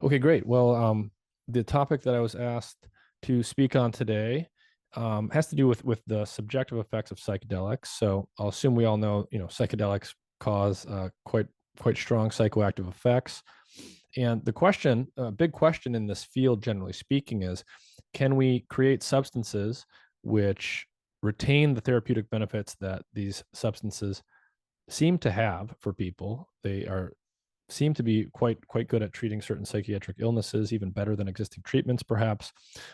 Okay, great. Well, the topic that I was asked to speak on today has to do with the subjective effects of psychedelics. So I'll assume we all know, psychedelics cause quite strong psychoactive effects. And the question, big question in this field, generally speaking, is can we create substances which retain the therapeutic benefits that these substances seem to have for people? They are seem to be quite good at treating certain psychiatric illnesses, even better than existing treatments, perhaps.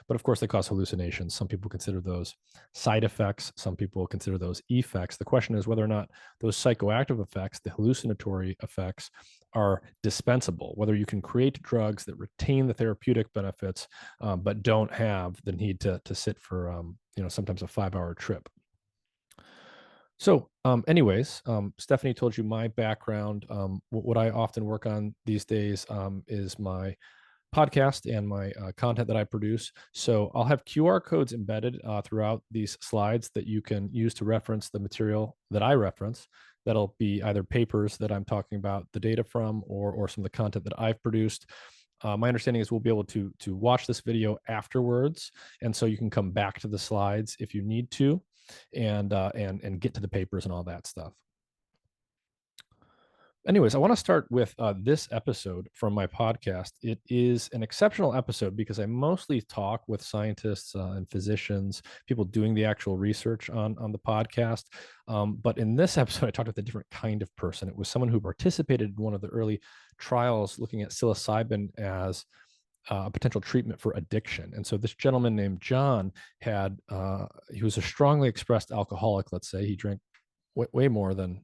But of course, they cause hallucinations. Some people consider those side effects. Some people consider those effects. The question is whether or not those psychoactive effects, the hallucinatory effects, are dispensable. Whether you can create drugs that retain the therapeutic benefits, but don't have the need to sit for sometimes a 5 hour trip. So, anyways, Stephanie told you my background. What I often work on these days is my podcast and my content that I produce. So, I'll have QR codes embedded throughout these slides that you can use to reference the material that I reference. That'll be either papers that I'm talking about the data from, or some of the content that I've produced. My understanding is we'll be able to watch this video afterwards, and so you can come back to the slides if you need to, and get to the papers and all that stuff. Anyways, I want to start with this episode from my podcast. It is an exceptional episode because I mostly talk with scientists and physicians, people doing the actual research on the podcast. But in this episode, I talked with a different kind of person. It was someone who participated in one of the early trials looking at psilocybin as a potential treatment for addiction. And so this gentleman named John he was a strongly expressed alcoholic, let's say. He drank way more than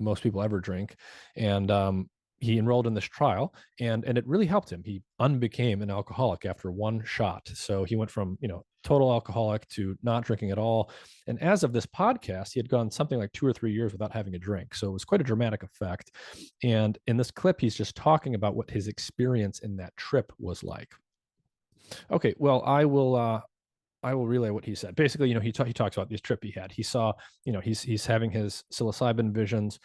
most people ever drink. And he enrolled in this trial, and it really helped him. He unbecame an alcoholic after one shot. So he went from, total alcoholic to not drinking at all. And as of this podcast, he had gone something like 2 or 3 years without having a drink. So it was quite a dramatic effect. And in this clip, he's just talking about what his experience in that trip was like. Okay, well, I will relay what he said. Basically, he talks about this trip he had. He saw, he's having his psilocybin visions.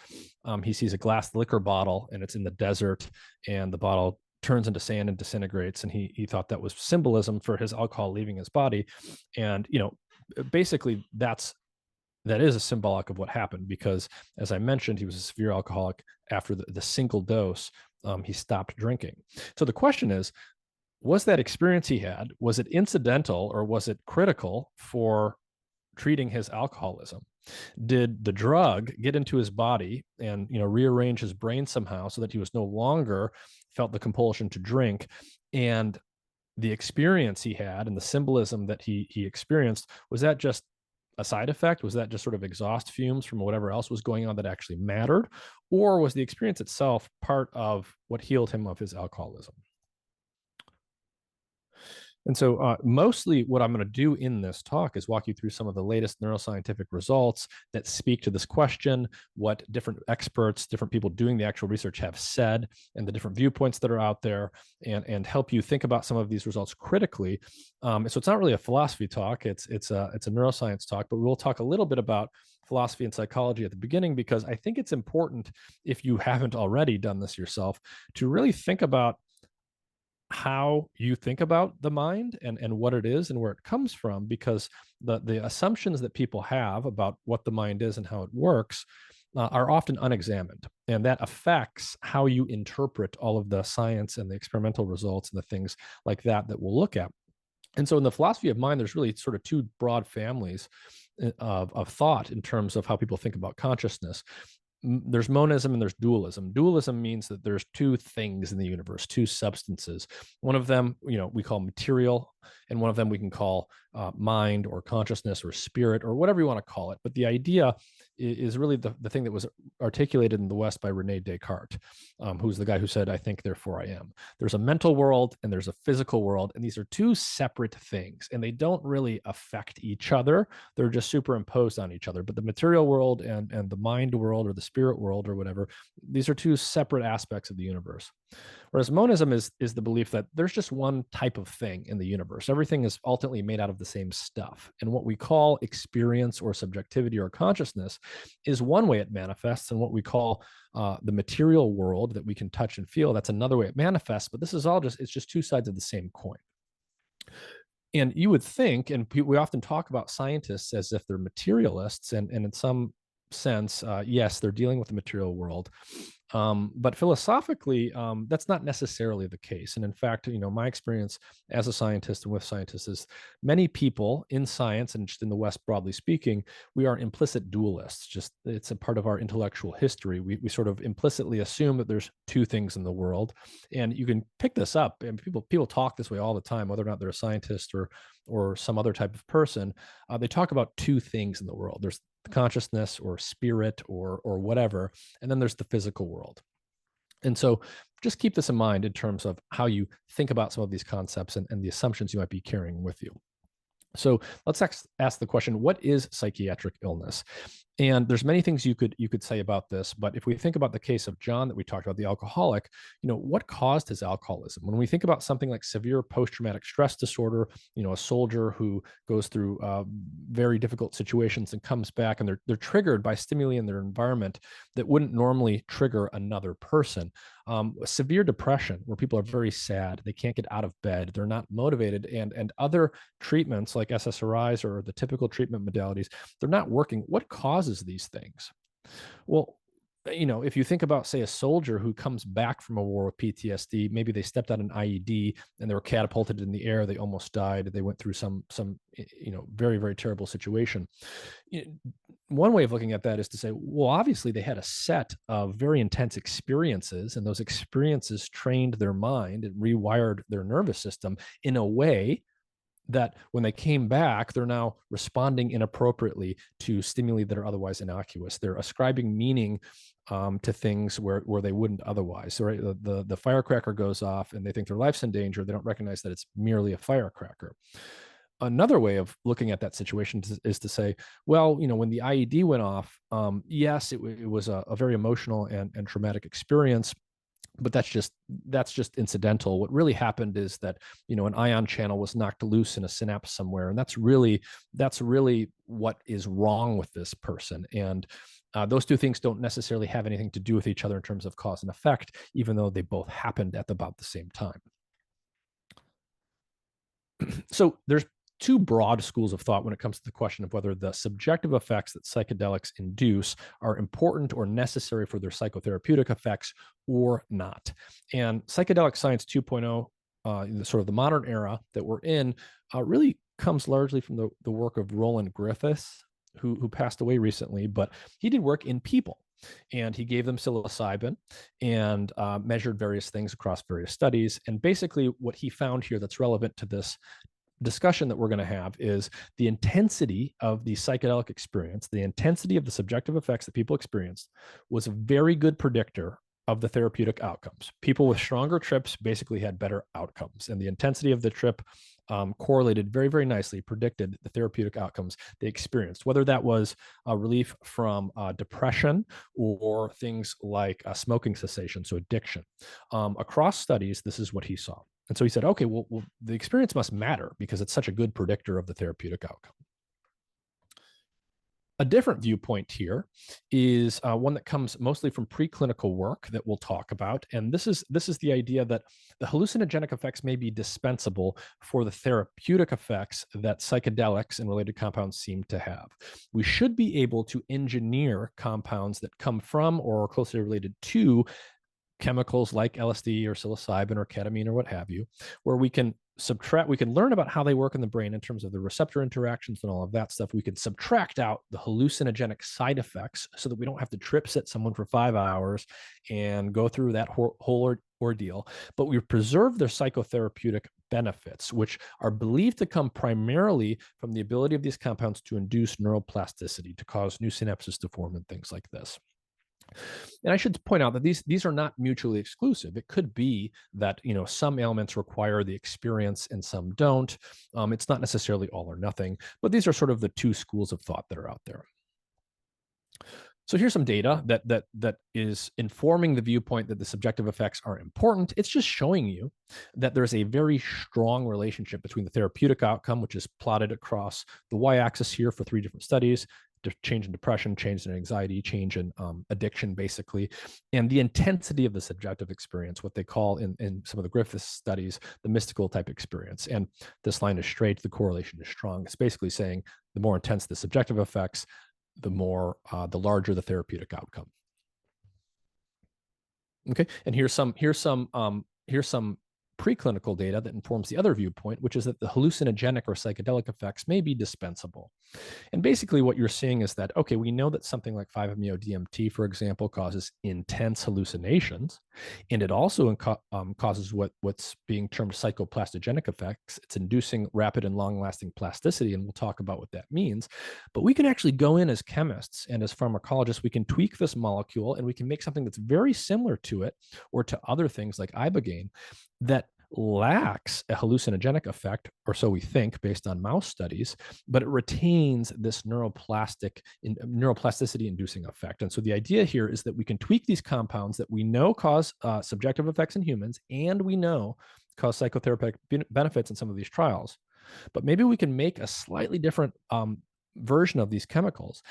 He sees a glass liquor bottle, and it's in the desert, and the bottle turns into sand and disintegrates. And he thought that was symbolism for his alcohol leaving his body. And basically that is a symbolic of what happened, because as I mentioned, he was a severe alcoholic. After the single dose, he stopped drinking. So the question is, was that experience he had, was it incidental or was it critical for treating his alcoholism? Did the drug get into his body and rearrange his brain somehow so that he was no longer felt the compulsion to drink? And the experience he had and the symbolism that he experienced, was that just a side effect? Was that just sort of exhaust fumes from whatever else was going on that actually mattered? Or was the experience itself part of what healed him of his alcoholism? And so, mostly what I'm going to do in this talk is walk you through some of the latest neuroscientific results that speak to this question, what different experts, different people doing the actual research have said, and the different viewpoints that are out there, and help you think about some of these results critically. So it's not really a philosophy talk; it's a neuroscience talk, but we'll talk a little bit about philosophy and psychology at the beginning, because I think it's important, if you haven't already done this yourself, to really think about how you think about the mind and what it is and where it comes from, because the assumptions that people have about what the mind is and how it works are often unexamined, and that affects how you interpret all of the science and the experimental results and the things like that we'll look at. And so in the philosophy of mind, there's really sort of two broad families of thought in terms of how people think about consciousness. There's monism and there's dualism. Dualism means that there's two things in the universe, two substances. One of them, we call material, and one of them we can call mind or consciousness or spirit or whatever you want to call it. But the idea is really the thing that was articulated in the West by Rene Descartes, who's the guy who said, "I think, therefore I am." There's a mental world and there's a physical world, and these are two separate things, and they don't really affect each other. They're just superimposed on each other. But the material world and the mind world or the spirit world or whatever, these are two separate aspects of the universe. Whereas monism is the belief that there's just one type of thing in the universe. Everything is ultimately made out of the same stuff. And what we call experience or subjectivity or consciousness is one way it manifests, and what we call the material world that we can touch and feel, that's another way it manifests. But this is all just, it's just two sides of the same coin. And you would think, and we often talk about scientists as if they're materialists, and in some sense, yes, they're dealing with the material world. But philosophically, that's not necessarily the case. And in fact, my experience as a scientist and with scientists is many people in science and just in the West, broadly speaking, we are implicit dualists. Just it's a part of our intellectual history. We sort of implicitly assume that there's two things in the world, and you can pick this up. And people talk this way all the time, whether or not they're a scientist or some other type of person. They talk about two things in the world. There's consciousness or spirit or whatever, and then there's the physical world. And so just keep this in mind in terms of how you think about some of these concepts and the assumptions you might be carrying with you. So let's ask the question, what is psychiatric illness? And there's many things you could say about this, but if we think about the case of John that we talked about, the alcoholic, what caused his alcoholism? When we think about something like severe post-traumatic stress disorder, a soldier who goes through very difficult situations and comes back, and they're triggered by stimuli in their environment that wouldn't normally trigger another person. Severe depression, where people are very sad, they can't get out of bed, they're not motivated, and other treatments like SSRIs or the typical treatment modalities, they're not working. What causes these things? Well, if you think about, say, a soldier who comes back from a war with PTSD, maybe they stepped out an IED and they were catapulted in the air, they almost died, they went through some very, very terrible situation. One way of looking at that is to say, well, obviously they had a set of very intense experiences, and those experiences trained their mind and rewired their nervous system in a way that when they came back, they're now responding inappropriately to stimuli that are otherwise innocuous. They're ascribing meaning to things where they wouldn't otherwise. So, right, the firecracker goes off and they think their life's in danger. They don't recognize that it's merely a firecracker. Another way of looking at that situation is to say, well, when the IED went off, yes, it was a very emotional and traumatic experience, but that's just incidental. What really happened is that an ion channel was knocked loose in a synapse somewhere, and that's really what is wrong with this person. And those two things don't necessarily have anything to do with each other in terms of cause and effect, even though they both happened at about the same time. So there's two broad schools of thought when it comes to the question of whether the subjective effects that psychedelics induce are important or necessary for their psychotherapeutic effects or not. And psychedelic science 2.0, sort of the modern era that we're in, really comes largely from the work of Roland Griffiths, who passed away recently, but he did work in people. And he gave them psilocybin and measured various things across various studies. And basically what he found here that's relevant to this discussion that we're going to have is the intensity of the psychedelic experience, the intensity of the subjective effects that people experienced was a very good predictor of the therapeutic outcomes. People with stronger trips basically had better outcomes, and the intensity of the trip correlated very, very nicely, predicted the therapeutic outcomes they experienced, whether that was relief from depression or things like smoking cessation, so addiction. Across studies, this is what he saw. And so he said, okay, well, the experience must matter because it's such a good predictor of the therapeutic outcome. A different viewpoint here is one that comes mostly from preclinical work that we'll talk about. And this is the idea that the hallucinogenic effects may be dispensable for the therapeutic effects that psychedelics and related compounds seem to have. We should be able to engineer compounds that come from or are closely related to chemicals like LSD or psilocybin or ketamine or what have you, where we can learn about how they work in the brain in terms of the receptor interactions and all of that stuff. We can subtract out the hallucinogenic side effects so that we don't have to trip sit someone for 5 hours and go through that whole ordeal, but we preserve their psychotherapeutic benefits, which are believed to come primarily from the ability of these compounds to induce neuroplasticity, to cause new synapses to form and things like this. And I should point out that these are not mutually exclusive. It could be that some ailments require the experience and some don't. It's not necessarily all or nothing, but these are sort of the two schools of thought that are out there. So here's some data that is informing the viewpoint that the subjective effects are important. It's just showing you that there's a very strong relationship between the therapeutic outcome, which is plotted across the y-axis here for 3 different studies: change in depression, change in anxiety, change in addiction, basically, and the intensity of the subjective experience, what they call in some of the Griffith studies, the mystical type experience. And this line is straight, the correlation is strong. It's basically saying the more intense the subjective effects, the larger the therapeutic outcome. Okay, and here's some preclinical data that informs the other viewpoint, which is that the hallucinogenic or psychedelic effects may be dispensable. And basically what you're seeing is that, okay, we know that something like 5-MeO-DMT, for example, causes intense hallucinations, and it also causes what's being termed psychoplastogenic effects. It's inducing rapid and long-lasting plasticity, and we'll talk about what that means. But we can actually go in as chemists and as pharmacologists, we can tweak this molecule, and we can make something that's very similar to it or to other things like ibogaine that lacks a hallucinogenic effect, or so we think based on mouse studies, but it retains this neuroplasticity inducing effect. And so the idea here is that we can tweak these compounds that we know cause subjective effects in humans, and we know cause psychotherapeutic benefits in some of these trials. But maybe we can make a slightly different version of these chemicals,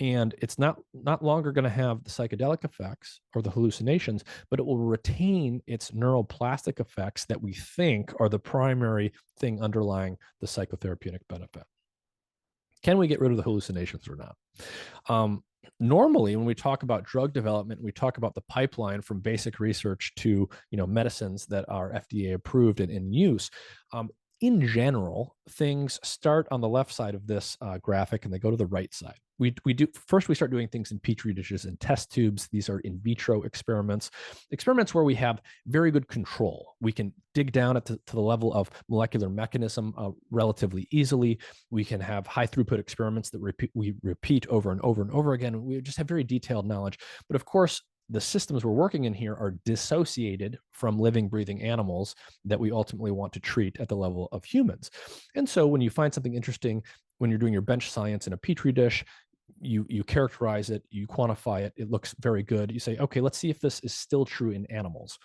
and it's not longer going to have the psychedelic effects or the hallucinations, but it will retain its neuroplastic effects that we think are the primary thing underlying the psychotherapeutic benefit. Can we get rid of the hallucinations or not? Normally, when we talk about drug development, we talk about the pipeline from basic research to medicines that are FDA approved and in use. In general, things start on the left side of this graphic and they go to the right side. We start doing things in petri dishes and test tubes. These are in vitro experiments where we have very good control. We can dig down to the level of molecular mechanism relatively easily. We can have high throughput experiments that we repeat over and over and over again. We just have very detailed knowledge. But of course, the systems we're working in here are dissociated from living, breathing animals that we ultimately want to treat at the level of humans. And so when you find something interesting, when you're doing your bench science in a petri dish, you characterize it, you quantify it, it looks very good. You say, okay, let's see if this is still true in animals.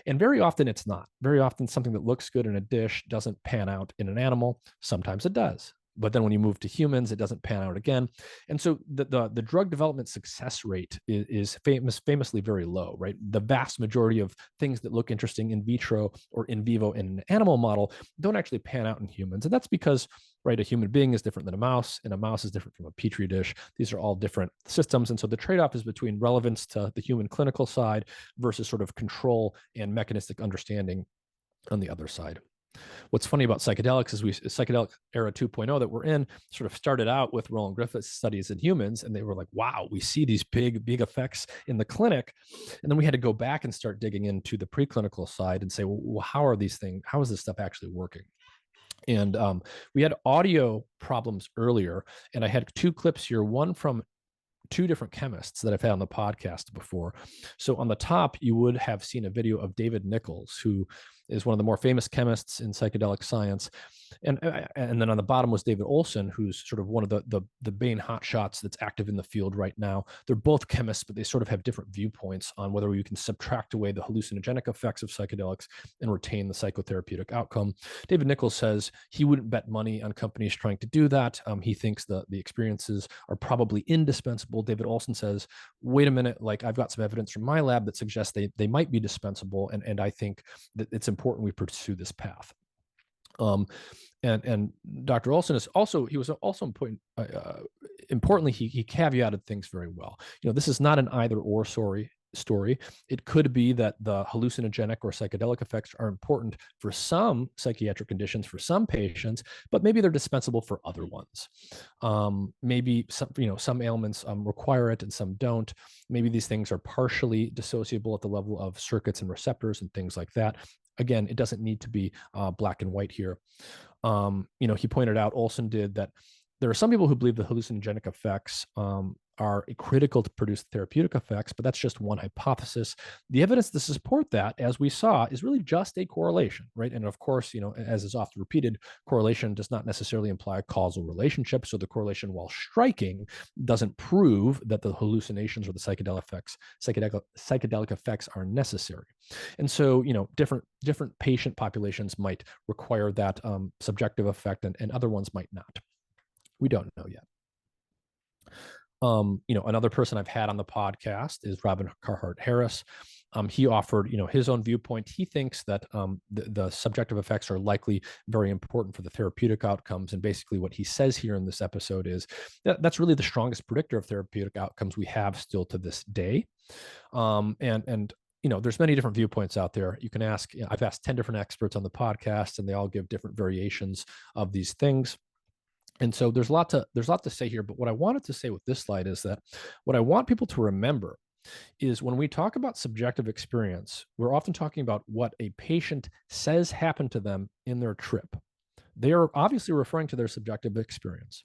And very often it's not. Very often something that looks good in a dish doesn't pan out in an animal. Sometimes it does. But then when you move to humans, it doesn't pan out again. And so the drug development success rate is famously very low, right? The vast majority of things that look interesting in vitro or in vivo in an animal model don't actually pan out in humans. And that's because, right, a human being is different than a mouse, and a mouse is different from a petri dish. These are all different systems. And so the trade-off is between relevance to the human clinical side versus sort of control and mechanistic understanding on the other side. What's funny about psychedelics is psychedelic era 2.0 that we're in sort of started out with Roland Griffith's studies in humans, and they were like, wow, we see these big effects in the clinic. And then we had to go back and start digging into the preclinical side and say, well, how is this stuff actually working? And we had audio problems earlier, and I had 2 clips here, one from 2 different chemists that I've had on the podcast before. So on the top, you would have seen a video of David Nichols, who is one of the more famous chemists in psychedelic science. And then on the bottom was David Olson, who's sort of one of the main hotshots that's active in the field right now. They're both chemists, but they sort of have different viewpoints on whether you can subtract away the hallucinogenic effects of psychedelics and retain the psychotherapeutic outcome. David Nichols says he wouldn't bet money on companies trying to do that. He thinks the experiences are probably indispensable. David Olson says, wait a minute, like I've got some evidence from my lab that suggests they might be dispensable, and I think that it's important we pursue this path. And Dr. Olson is also important. Importantly, he caveated things very well. This is not an either or story. It could be that the hallucinogenic or psychedelic effects are important for some psychiatric conditions for some patients, but maybe they're dispensable for other ones. Maybe some ailments require it and some don't. Maybe these things are partially dissociable at the level of circuits and receptors and things like that. Again, it doesn't need to be black and white here. He pointed out, Olson did, that there are some people who believe the hallucinogenic effects are critical to produce therapeutic effects, but that's just one hypothesis. The evidence to support that, as we saw, is really just a correlation, right? And of course, as is often repeated, correlation does not necessarily imply a causal relationship. So the correlation, while striking, doesn't prove that the hallucinations or the psychedelic effects are necessary. And so, different patient populations might require that subjective effect, and other ones might not. We don't know yet. Another person I've had on the podcast is Robin Carhart Harris. He offered, his own viewpoint. He thinks that the subjective effects are likely very important for the therapeutic outcomes. And basically, what he says here in this episode is that's really the strongest predictor of therapeutic outcomes we have still to this day. And there's many different viewpoints out there. You can ask. I've asked 10 different experts on the podcast, and they all give different variations of these things. And so there's a lot to say here, but what I wanted to say with this slide is that what I want people to remember is when we talk about subjective experience, we're often talking about what a patient says happened to them in their trip. They are obviously referring to their subjective experience.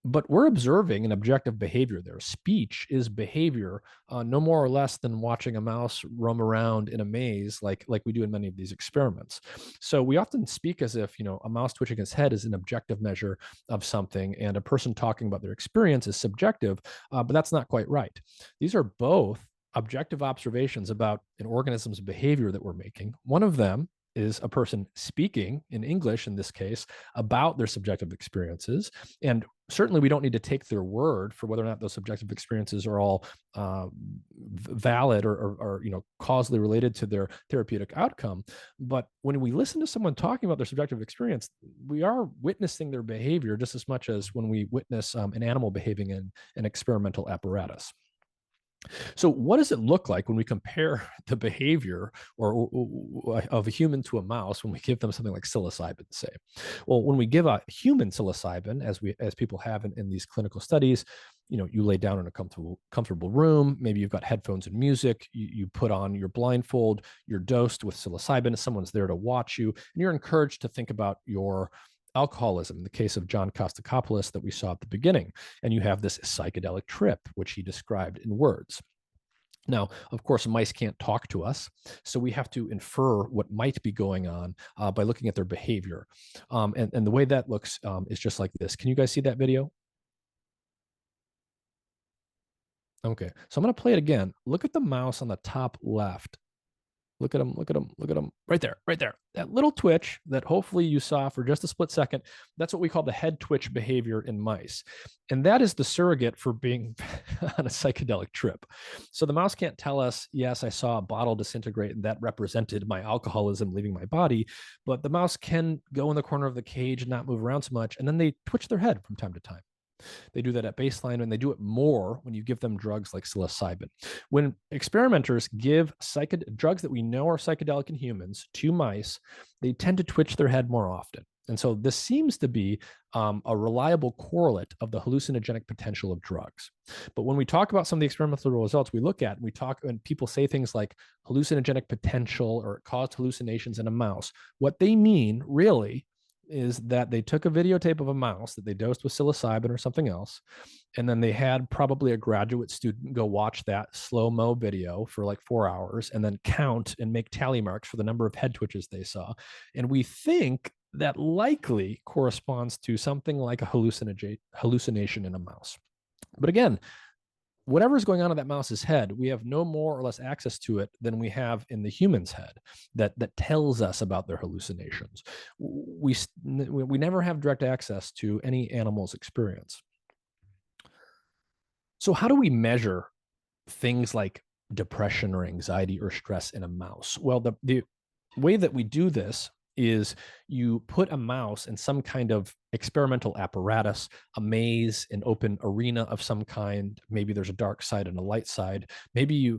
But we're observing an objective behavior there. Speech is behavior, no more or less than watching a mouse roam around in a maze, like we do in many of these experiments. So we often speak as if a mouse twitching its head is an objective measure of something, and a person talking about their experience is subjective. But that's not quite right. These are both objective observations about an organism's behavior that we're making. One of them is a person speaking in English, in this case, about their subjective experiences. And certainly we don't need to take their word for whether or not those subjective experiences are all valid or causally related to their therapeutic outcome. But when we listen to someone talking about their subjective experience, we are witnessing their behavior just as much as when we witness an animal behaving in an experimental apparatus. So what does it look like when we compare the behavior of a human to a mouse when we give them something like psilocybin, say? Well, when we give a human psilocybin, as people have in these clinical studies, you lay down in a comfortable room. Maybe you've got headphones and music. You put on your blindfold. You're dosed with psilocybin. Someone's there to watch you, and you're encouraged to think about your alcoholism, in the case of John Costacopoulos that we saw at the beginning. And you have this psychedelic trip, which he described in words. Now, of course, mice can't talk to us, so we have to infer what might be going on by looking at their behavior. And the way that looks is just like this. Can you guys see that video? Okay, so I'm going to play it again. Look at the mouse on the top left. Look at him, look at him, look at him. Right there, right there. That little twitch that hopefully you saw for just a split second, that's what we call the head twitch behavior in mice. And that is the surrogate for being on a psychedelic trip. So the mouse can't tell us, yes, I saw a bottle disintegrate and that represented my alcoholism leaving my body. But the mouse can go in the corner of the cage and not move around so much. And then they twitch their head from time to time. They do that at baseline, and they do it more when you give them drugs like psilocybin. When experimenters give drugs that we know are psychedelic in humans to mice, they tend to twitch their head more often. And so this seems to be a reliable correlate of the hallucinogenic potential of drugs. But when we talk about some of the experimental results we look at, and people say things like hallucinogenic potential or it caused hallucinations in a mouse, what they mean really is that they took a videotape of a mouse that they dosed with psilocybin or something else, and then they had probably a graduate student go watch that slow-mo video for like 4 hours and then count and make tally marks for the number of head twitches they saw. And we think that likely corresponds to something like a hallucination in a mouse. But again, whatever's going on in that mouse's head, we have no more or less access to it than we have in the human's head that tells us about their hallucinations. We never have direct access to any animal's experience. So how do we measure things like depression or anxiety or stress in a mouse? Well, the way that we do this is you put a mouse in some kind of experimental apparatus, a maze, an open arena of some kind. Maybe there's a dark side and a light side. Maybe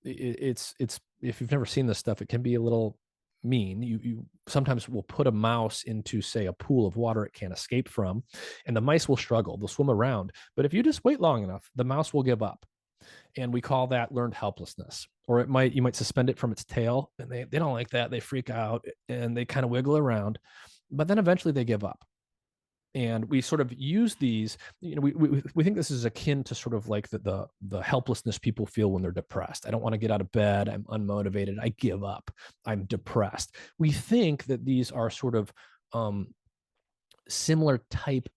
it's if you've never seen this stuff, it can be a little mean. You sometimes will put a mouse into, say, a pool of water it can't escape from, and the mice will struggle. They'll swim around. But if you just wait long enough, the mouse will give up. And we call that learned helplessness. Or you might suspend it from its tail, and they don't like that. They freak out and they kind of wiggle around, but then eventually they give up. And we sort of use these, we think this is akin to sort of like the helplessness people feel when they're depressed. I don't want to get out of bed, I'm unmotivated, I give up, I'm depressed. We think that these are sort of similar type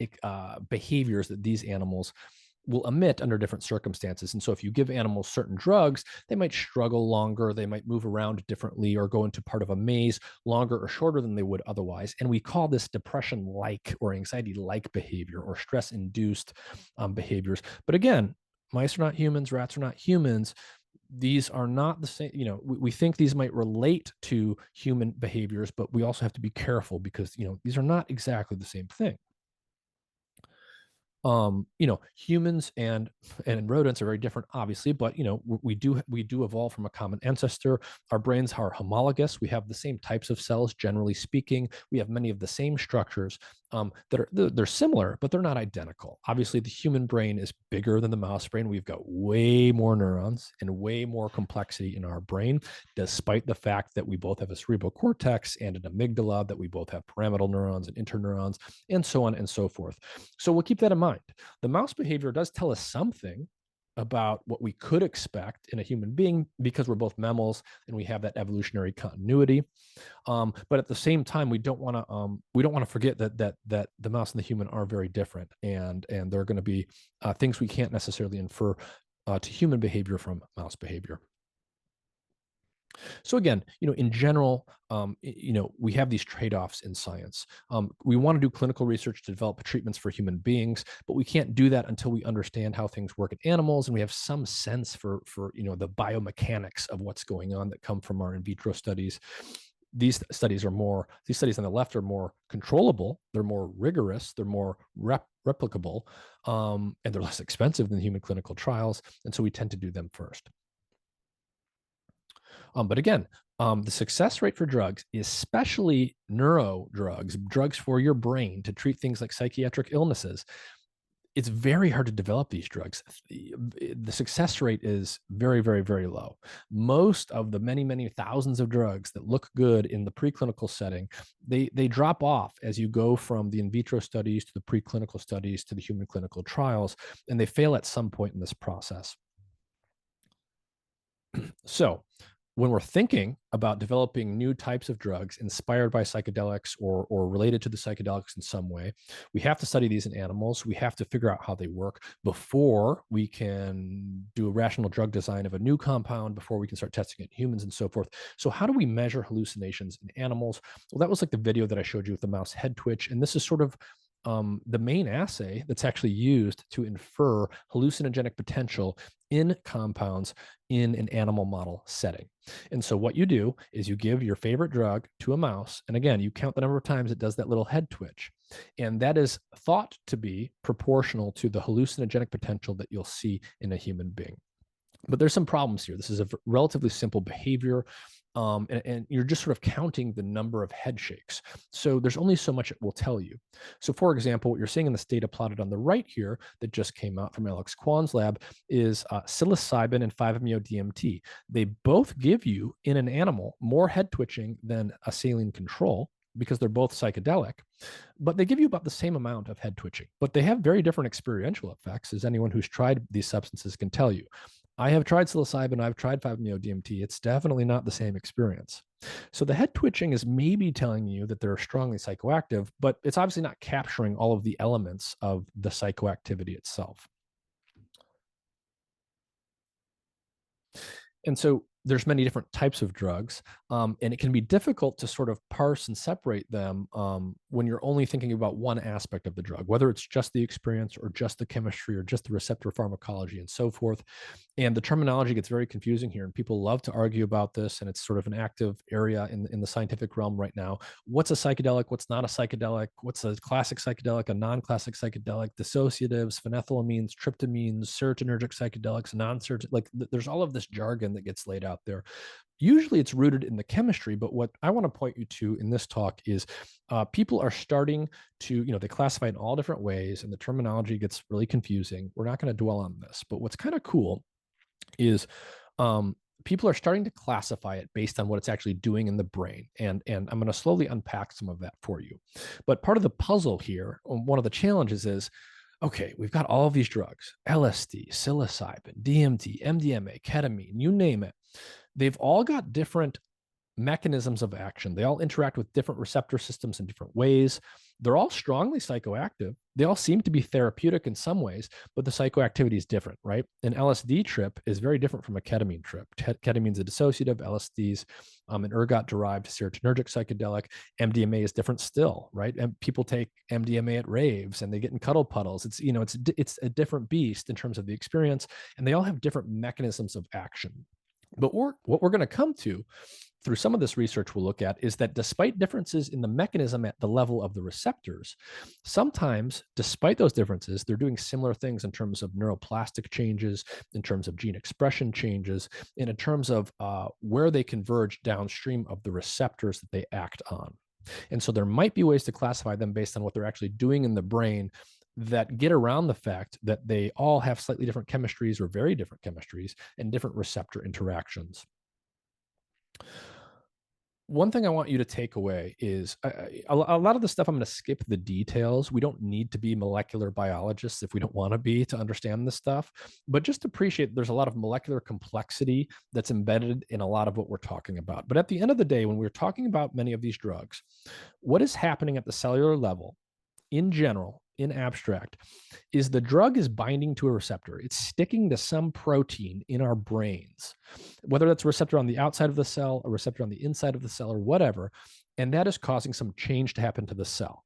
behaviors that these animals will emit under different circumstances. And so if you give animals certain drugs, they might struggle longer, they might move around differently, or go into part of a maze longer or shorter than they would otherwise. And we call this depression-like or anxiety-like behavior, or stress-induced behaviors. But again, mice are not humans, rats are not humans. These are not the same. We think these might relate to human behaviors, but we also have to be careful because these are not exactly the same thing. Humans and rodents are very different, obviously, but we do evolve from a common ancestor. Our brains are homologous. We have the same types of cells, generally speaking. We have many of the same structures they're similar, but they're not identical. Obviously, the human brain is bigger than the mouse brain. We've got way more neurons and way more complexity in our brain, despite the fact that we both have a cerebral cortex and an amygdala, that we both have pyramidal neurons and interneurons, and so on and so forth. So we'll keep that in mind. The mouse behavior does tell us something about what we could expect in a human being because we're both mammals and we have that evolutionary continuity. But at the same time, we don't want to forget that the mouse and the human are very different, and there are going to be things we can't necessarily infer to human behavior from mouse behavior. So again, in general, we have these trade-offs in science. We want to do clinical research to develop treatments for human beings, but we can't do that until we understand how things work in animals, and we have some sense for the biomechanics of what's going on that come from our in vitro studies. These studies on the left are more controllable, they're more rigorous, they're more replicable, and they're less expensive than human clinical trials, and so we tend to do them first. But again, the success rate for drugs, especially neuro drugs for your brain to treat things like psychiatric illnesses, it's very hard to develop these drugs. The success rate is very, very, very low. Most of the many, many thousands of drugs that look good in the preclinical setting, they drop off as you go from the in vitro studies to the preclinical studies to the human clinical trials, and they fail at some point in this process. So when we're thinking about developing new types of drugs inspired by psychedelics or related to the psychedelics in some way, we have to study these in animals. We have to figure out how they work before we can do a rational drug design of a new compound, before we can start testing it in humans and so forth. So how do we measure hallucinations in animals? Well, that was like the video that I showed you with the mouse head twitch. And this is sort of the main assay that's actually used to infer hallucinogenic potential in compounds in an animal model setting. And so what you do is you give your favorite drug to a mouse, and again, you count the number of times it does that little head twitch, and that is thought to be proportional to the hallucinogenic potential that you'll see in a human being. But there's some problems here. This is a relatively simple behavior, and you're just sort of counting the number of head shakes. So there's only so much it will tell you. So for example, what you're seeing in this data plotted on the right here that just came out from Alex Kwan's lab is psilocybin and 5-MeO-DMT. They both give you, in an animal, more head twitching than a saline control, because they're both psychedelic, but they give you about the same amount of head twitching. But they have very different experiential effects, as anyone who's tried these substances can tell you. I have tried psilocybin, I've tried 5-MeO-DMT. It's definitely not the same experience. So the head twitching is maybe telling you that they're strongly psychoactive, but it's obviously not capturing all of the elements of the psychoactivity itself. And so there's many different types of drugs, and it can be difficult to sort of parse and separate them when you're only thinking about one aspect of the drug, whether it's just the experience or just the chemistry or just the receptor pharmacology and so forth. And the terminology gets very confusing here, and people love to argue about this, and it's sort of an active area in the scientific realm right now. What's a psychedelic? What's not a psychedelic? What's a classic psychedelic, a non-classic psychedelic, dissociatives, phenethylamines, tryptamines, serotonergic psychedelics, non-serotonergic, like there's all of this jargon that gets laid out there. Usually it's rooted in the chemistry, but what I want to point you to in this talk is people are starting to, they classify in all different ways, and the terminology gets really confusing. We're not going to dwell on this, but what's kind of cool is people are starting to classify it based on what it's actually doing in the brain. And I'm going to slowly unpack some of that for you. But part of the puzzle here, one of the challenges is, okay, we've got all of these drugs, LSD, psilocybin, DMT, MDMA, ketamine, you name it. They've all got different mechanisms of action. They all interact with different receptor systems in different ways. They're all strongly psychoactive. They all seem to be therapeutic in some ways, but the psychoactivity is different, right? An LSD trip is very different from a ketamine trip. Ketamine's a dissociative, LSD's an ergot-derived serotonergic psychedelic. MDMA is different still, right? And people take MDMA at raves and they get in cuddle puddles. It's a different beast in terms of the experience, and they all have different mechanisms of action. But what we're going to come to through some of this research we'll look at is that despite differences in the mechanism at the level of the receptors, sometimes despite those differences, they're doing similar things in terms of neuroplastic changes, in terms of gene expression changes, and in terms of where they converge downstream of the receptors that they act on. And so there might be ways to classify them based on what they're actually doing in the brain that get around the fact that they all have slightly different chemistries or very different chemistries and different receptor interactions. One thing I want you to take away is a lot of the stuff I'm going to skip the details. We don't need to be molecular biologists if we don't want to be to understand this stuff, but just appreciate there's a lot of molecular complexity that's embedded in a lot of what we're talking about. But at the end of the day, when we're talking about many of these drugs, what is happening at the cellular level in general, in abstract, is the drug is binding to a receptor. It's sticking to some protein in our brains, whether that's a receptor on the outside of the cell, a receptor on the inside of the cell, or whatever. And that is causing some change to happen to the cell.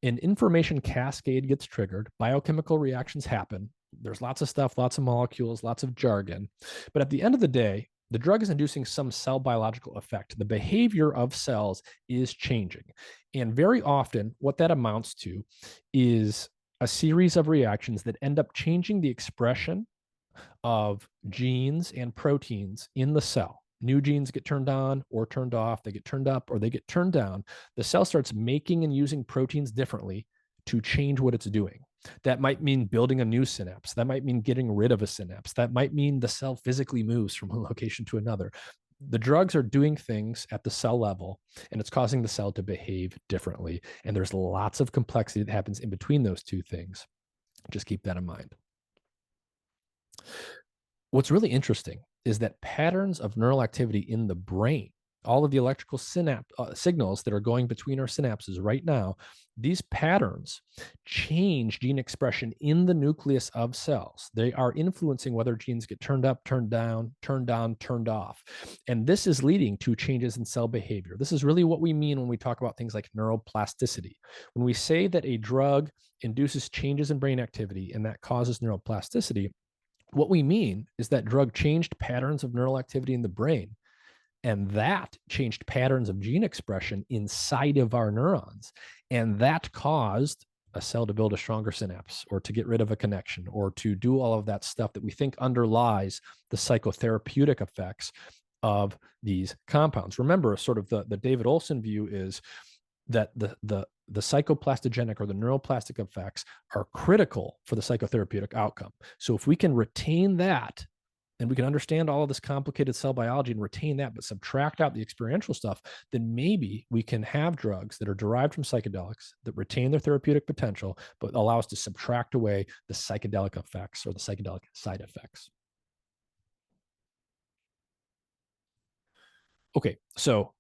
An information cascade gets triggered, biochemical reactions happen. There's lots of stuff, lots of molecules, lots of jargon. But at the end of the day, the drug is inducing some cell biological effect. The behavior of cells is changing. And very often, what that amounts to is a series of reactions that end up changing the expression of genes and proteins in the cell. New genes get turned on or turned off, they get turned up or they get turned down. The cell starts making and using proteins differently to change what it's doing. That might mean building a new synapse. That might mean getting rid of a synapse. That might mean the cell physically moves from one location to another. The drugs are doing things at the cell level, and it's causing the cell to behave differently. And there's lots of complexity that happens in between those two things. Just keep that in mind. What's really interesting is that patterns of neural activity in the brain, all of the electrical signals that are going between our synapses right now, these patterns change gene expression in the nucleus of cells. They are influencing whether genes get turned up, turned down, turned on, turned off. And this is leading to changes in cell behavior. This is really what we mean when we talk about things like neuroplasticity. When we say that a drug induces changes in brain activity and that causes neuroplasticity, what we mean is that drug changed patterns of neural activity in the brain, and that changed patterns of gene expression inside of our neurons. And that caused a cell to build a stronger synapse or to get rid of a connection or to do all of that stuff that we think underlies the psychotherapeutic effects of these compounds. Remember, sort of the David Olson view is that the psychoplastogenic or the neuroplastic effects are critical for the psychotherapeutic outcome. So if we can retain that and we can understand all of this complicated cell biology and retain that, but subtract out the experiential stuff, then maybe we can have drugs that are derived from psychedelics that retain their therapeutic potential, but allow us to subtract away the psychedelic effects or the psychedelic side effects. Okay, so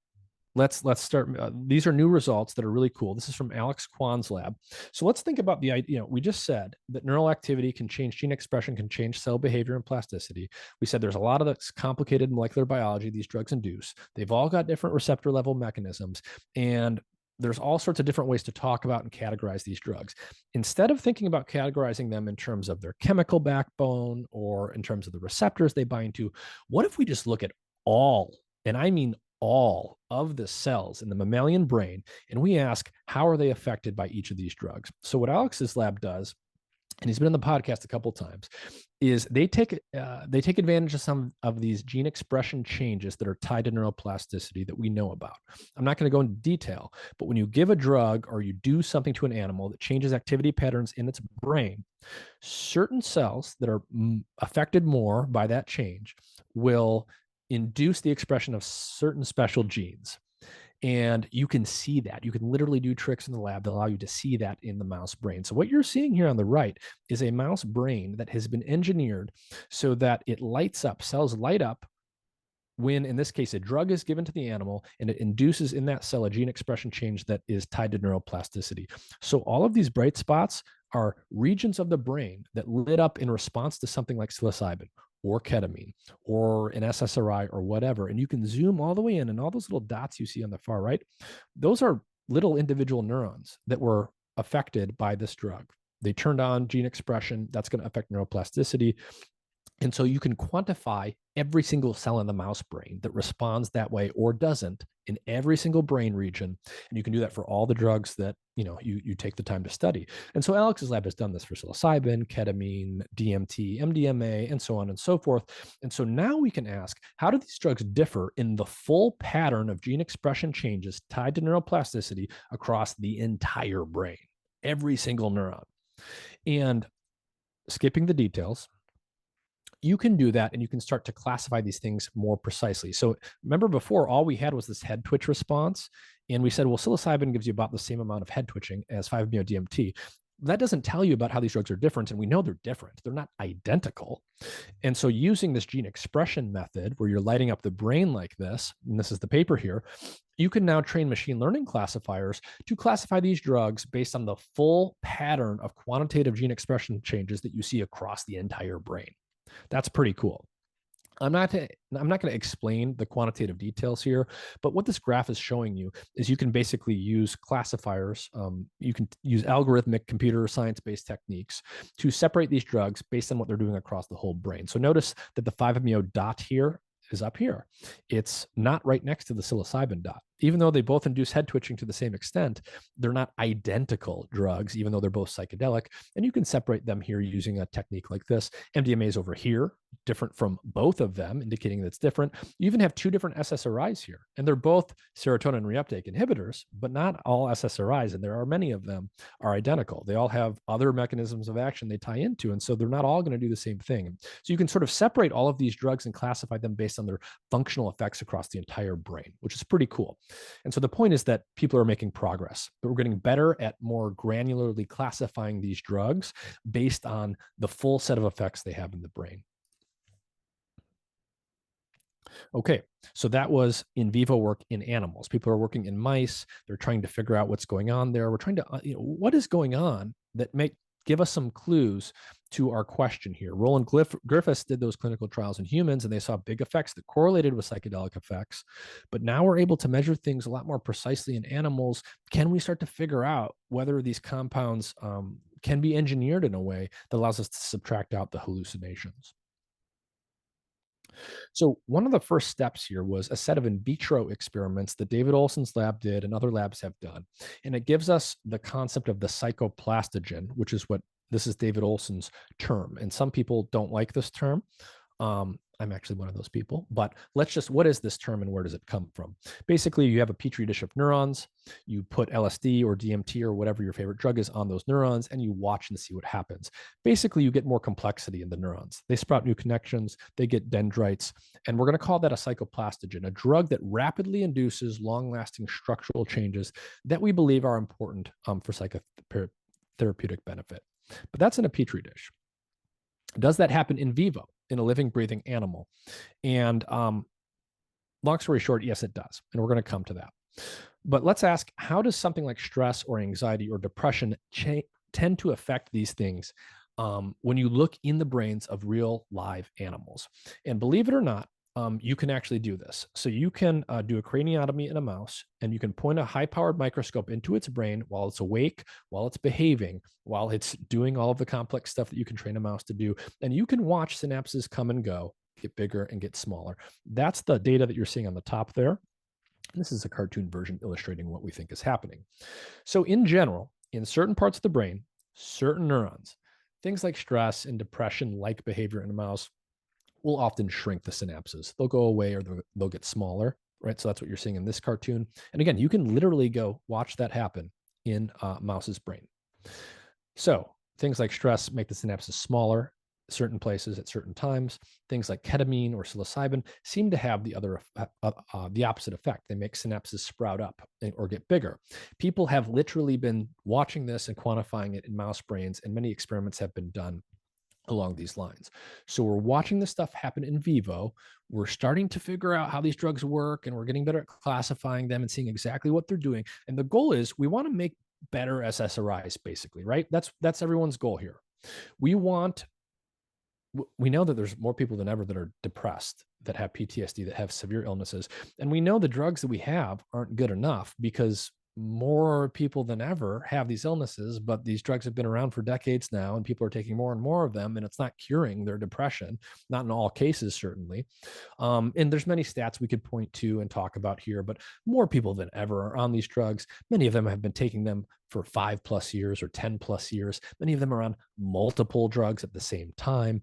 let's start. These are new results that are really cool. This is from Alex Kwan's lab. So let's think about the idea. We just said that neural activity can change gene expression, can change cell behavior and plasticity. We said there's a lot of this complicated molecular biology these drugs induce. They've all got different receptor level mechanisms, and there's all sorts of different ways to talk about and categorize these drugs. Instead of thinking about categorizing them in terms of their chemical backbone or in terms of the receptors they bind to, what if we just look at all, and I mean all of the cells in the mammalian brain, and we ask, how are they affected by each of these drugs? So what Alex's lab does, and he's been on the podcast a couple of times, is they take advantage of some of these gene expression changes that are tied to neuroplasticity that we know about. I'm not going to go into detail, but when you give a drug or you do something to an animal that changes activity patterns in its brain, certain cells that are affected more by that change will induce the expression of certain special genes. And you can see that. You can literally do tricks in the lab that allow you to see that in the mouse brain. So what you're seeing here on the right is a mouse brain that has been engineered so that it lights up, cells light up when, in this case, a drug is given to the animal and it induces in that cell a gene expression change that is tied to neuroplasticity. So all of these bright spots are regions of the brain that lit up in response to something like psilocybin or ketamine or an SSRI or whatever. And you can zoom all the way in, and all those little dots you see on the far right, those are little individual neurons that were affected by this drug. They turned on gene expression. That's going to affect neuroplasticity. And so you can quantify every single cell in the mouse brain that responds that way or doesn't in every single brain region. And you can do that for all the drugs that you take the time to study. And so Alex's lab has done this for psilocybin, ketamine, DMT, MDMA, and so on and so forth. And so now we can ask, how do these drugs differ in the full pattern of gene expression changes tied to neuroplasticity across the entire brain, every single neuron? And skipping the details, you can do that and you can start to classify these things more precisely. So remember before, all we had was this head twitch response. And we said, well, psilocybin gives you about the same amount of head twitching as 5-MeO-DMT. That doesn't tell you about how these drugs are different. And we know they're different. They're not identical. And so using this gene expression method where you're lighting up the brain like this, and this is the paper here, you can now train machine learning classifiers to classify these drugs based on the full pattern of quantitative gene expression changes that you see across the entire brain. That's pretty cool. I'm not going to explain the quantitative details here, but what this graph is showing you is you can basically use classifiers. You can use algorithmic computer science-based techniques to separate these drugs based on what they're doing across the whole brain. So notice that the 5-MeO dot here is up here. It's not right next to the psilocybin dot. Even though they both induce head twitching to the same extent, they're not identical drugs, even though they're both psychedelic. And you can separate them here using a technique like this. MDMA is over here, different from both of them, indicating that it's different. You even have two different SSRIs here, and they're both serotonin reuptake inhibitors, but not all SSRIs, and there are many of them, are identical. They all have other mechanisms of action they tie into, and so they're not all going to do the same thing. So you can sort of separate all of these drugs and classify them based on their functional effects across the entire brain, which is pretty cool. And so the point is that people are making progress, but we're getting better at more granularly classifying these drugs based on the full set of effects they have in the brain. Okay, so that was in vivo work in animals. People are working in mice. They're trying to figure out what's going on there. We're trying to, what is going on that may give us some clues to our question here. Roland Griffiths did those clinical trials in humans, and they saw big effects that correlated with psychedelic effects. But now we're able to measure things a lot more precisely in animals. Can we start to figure out whether these compounds can be engineered in a way that allows us to subtract out the hallucinations? So one of the first steps here was a set of in vitro experiments that David Olson's lab did and other labs have done. And it gives us the concept of the psychoplastogen, which is what this is David Olson's term. And some people don't like this term. I'm actually one of those people, but what is this term and where does it come from? Basically, you have a petri dish of neurons, you put LSD or DMT or whatever your favorite drug is on those neurons, and you watch and see what happens. Basically, you get more complexity in the neurons. They sprout new connections, they get dendrites, and we're going to call that a psychoplastogen, a drug that rapidly induces long-lasting structural changes that we believe are important for psychotherapeutic benefit. But that's in a petri dish. Does that happen in vivo, in a living, breathing animal? And long story short, yes, it does. And we're going to come to that. But let's ask, how does something like stress or anxiety or depression tend to affect these things when you look in the brains of real live animals? And believe it or not, you can actually do this. So you can do a craniotomy in a mouse, and you can point a high-powered microscope into its brain while it's awake, while it's behaving, while it's doing all of the complex stuff that you can train a mouse to do. And you can watch synapses come and go, get bigger and get smaller. That's the data that you're seeing on the top there. This is a cartoon version illustrating what we think is happening. So in general, in certain parts of the brain, certain neurons, things like stress and depression-like behavior in a mouse will often shrink the synapses. They'll go away or they'll get smaller, right? So that's what you're seeing in this cartoon. And again, you can literally go watch that happen in a mouse's brain. So things like stress make the synapses smaller. certain places at certain times. Things like ketamine or psilocybin seem to have the opposite effect. They make synapses sprout up or get bigger. People have literally been watching this and quantifying it in mouse brains, and many experiments have been done along these lines. So we're watching this stuff happen in vivo. We're starting to figure out how these drugs work, and we're getting better at classifying them and seeing exactly what they're doing. And the goal is we want to make better SSRIs, basically, right? That's everyone's goal here. We know that there's more people than ever that are depressed, that have PTSD, that have severe illnesses. And we know the drugs that we have aren't good enough because more people than ever have these illnesses, but these drugs have been around for decades now, and people are taking more and more of them, and it's not curing their depression, not in all cases, certainly. And there's many stats we could point to and talk about here, but more people than ever are on these drugs. Many of them have been taking them for 5+ years or 10+ years. Many of them are on multiple drugs at the same time.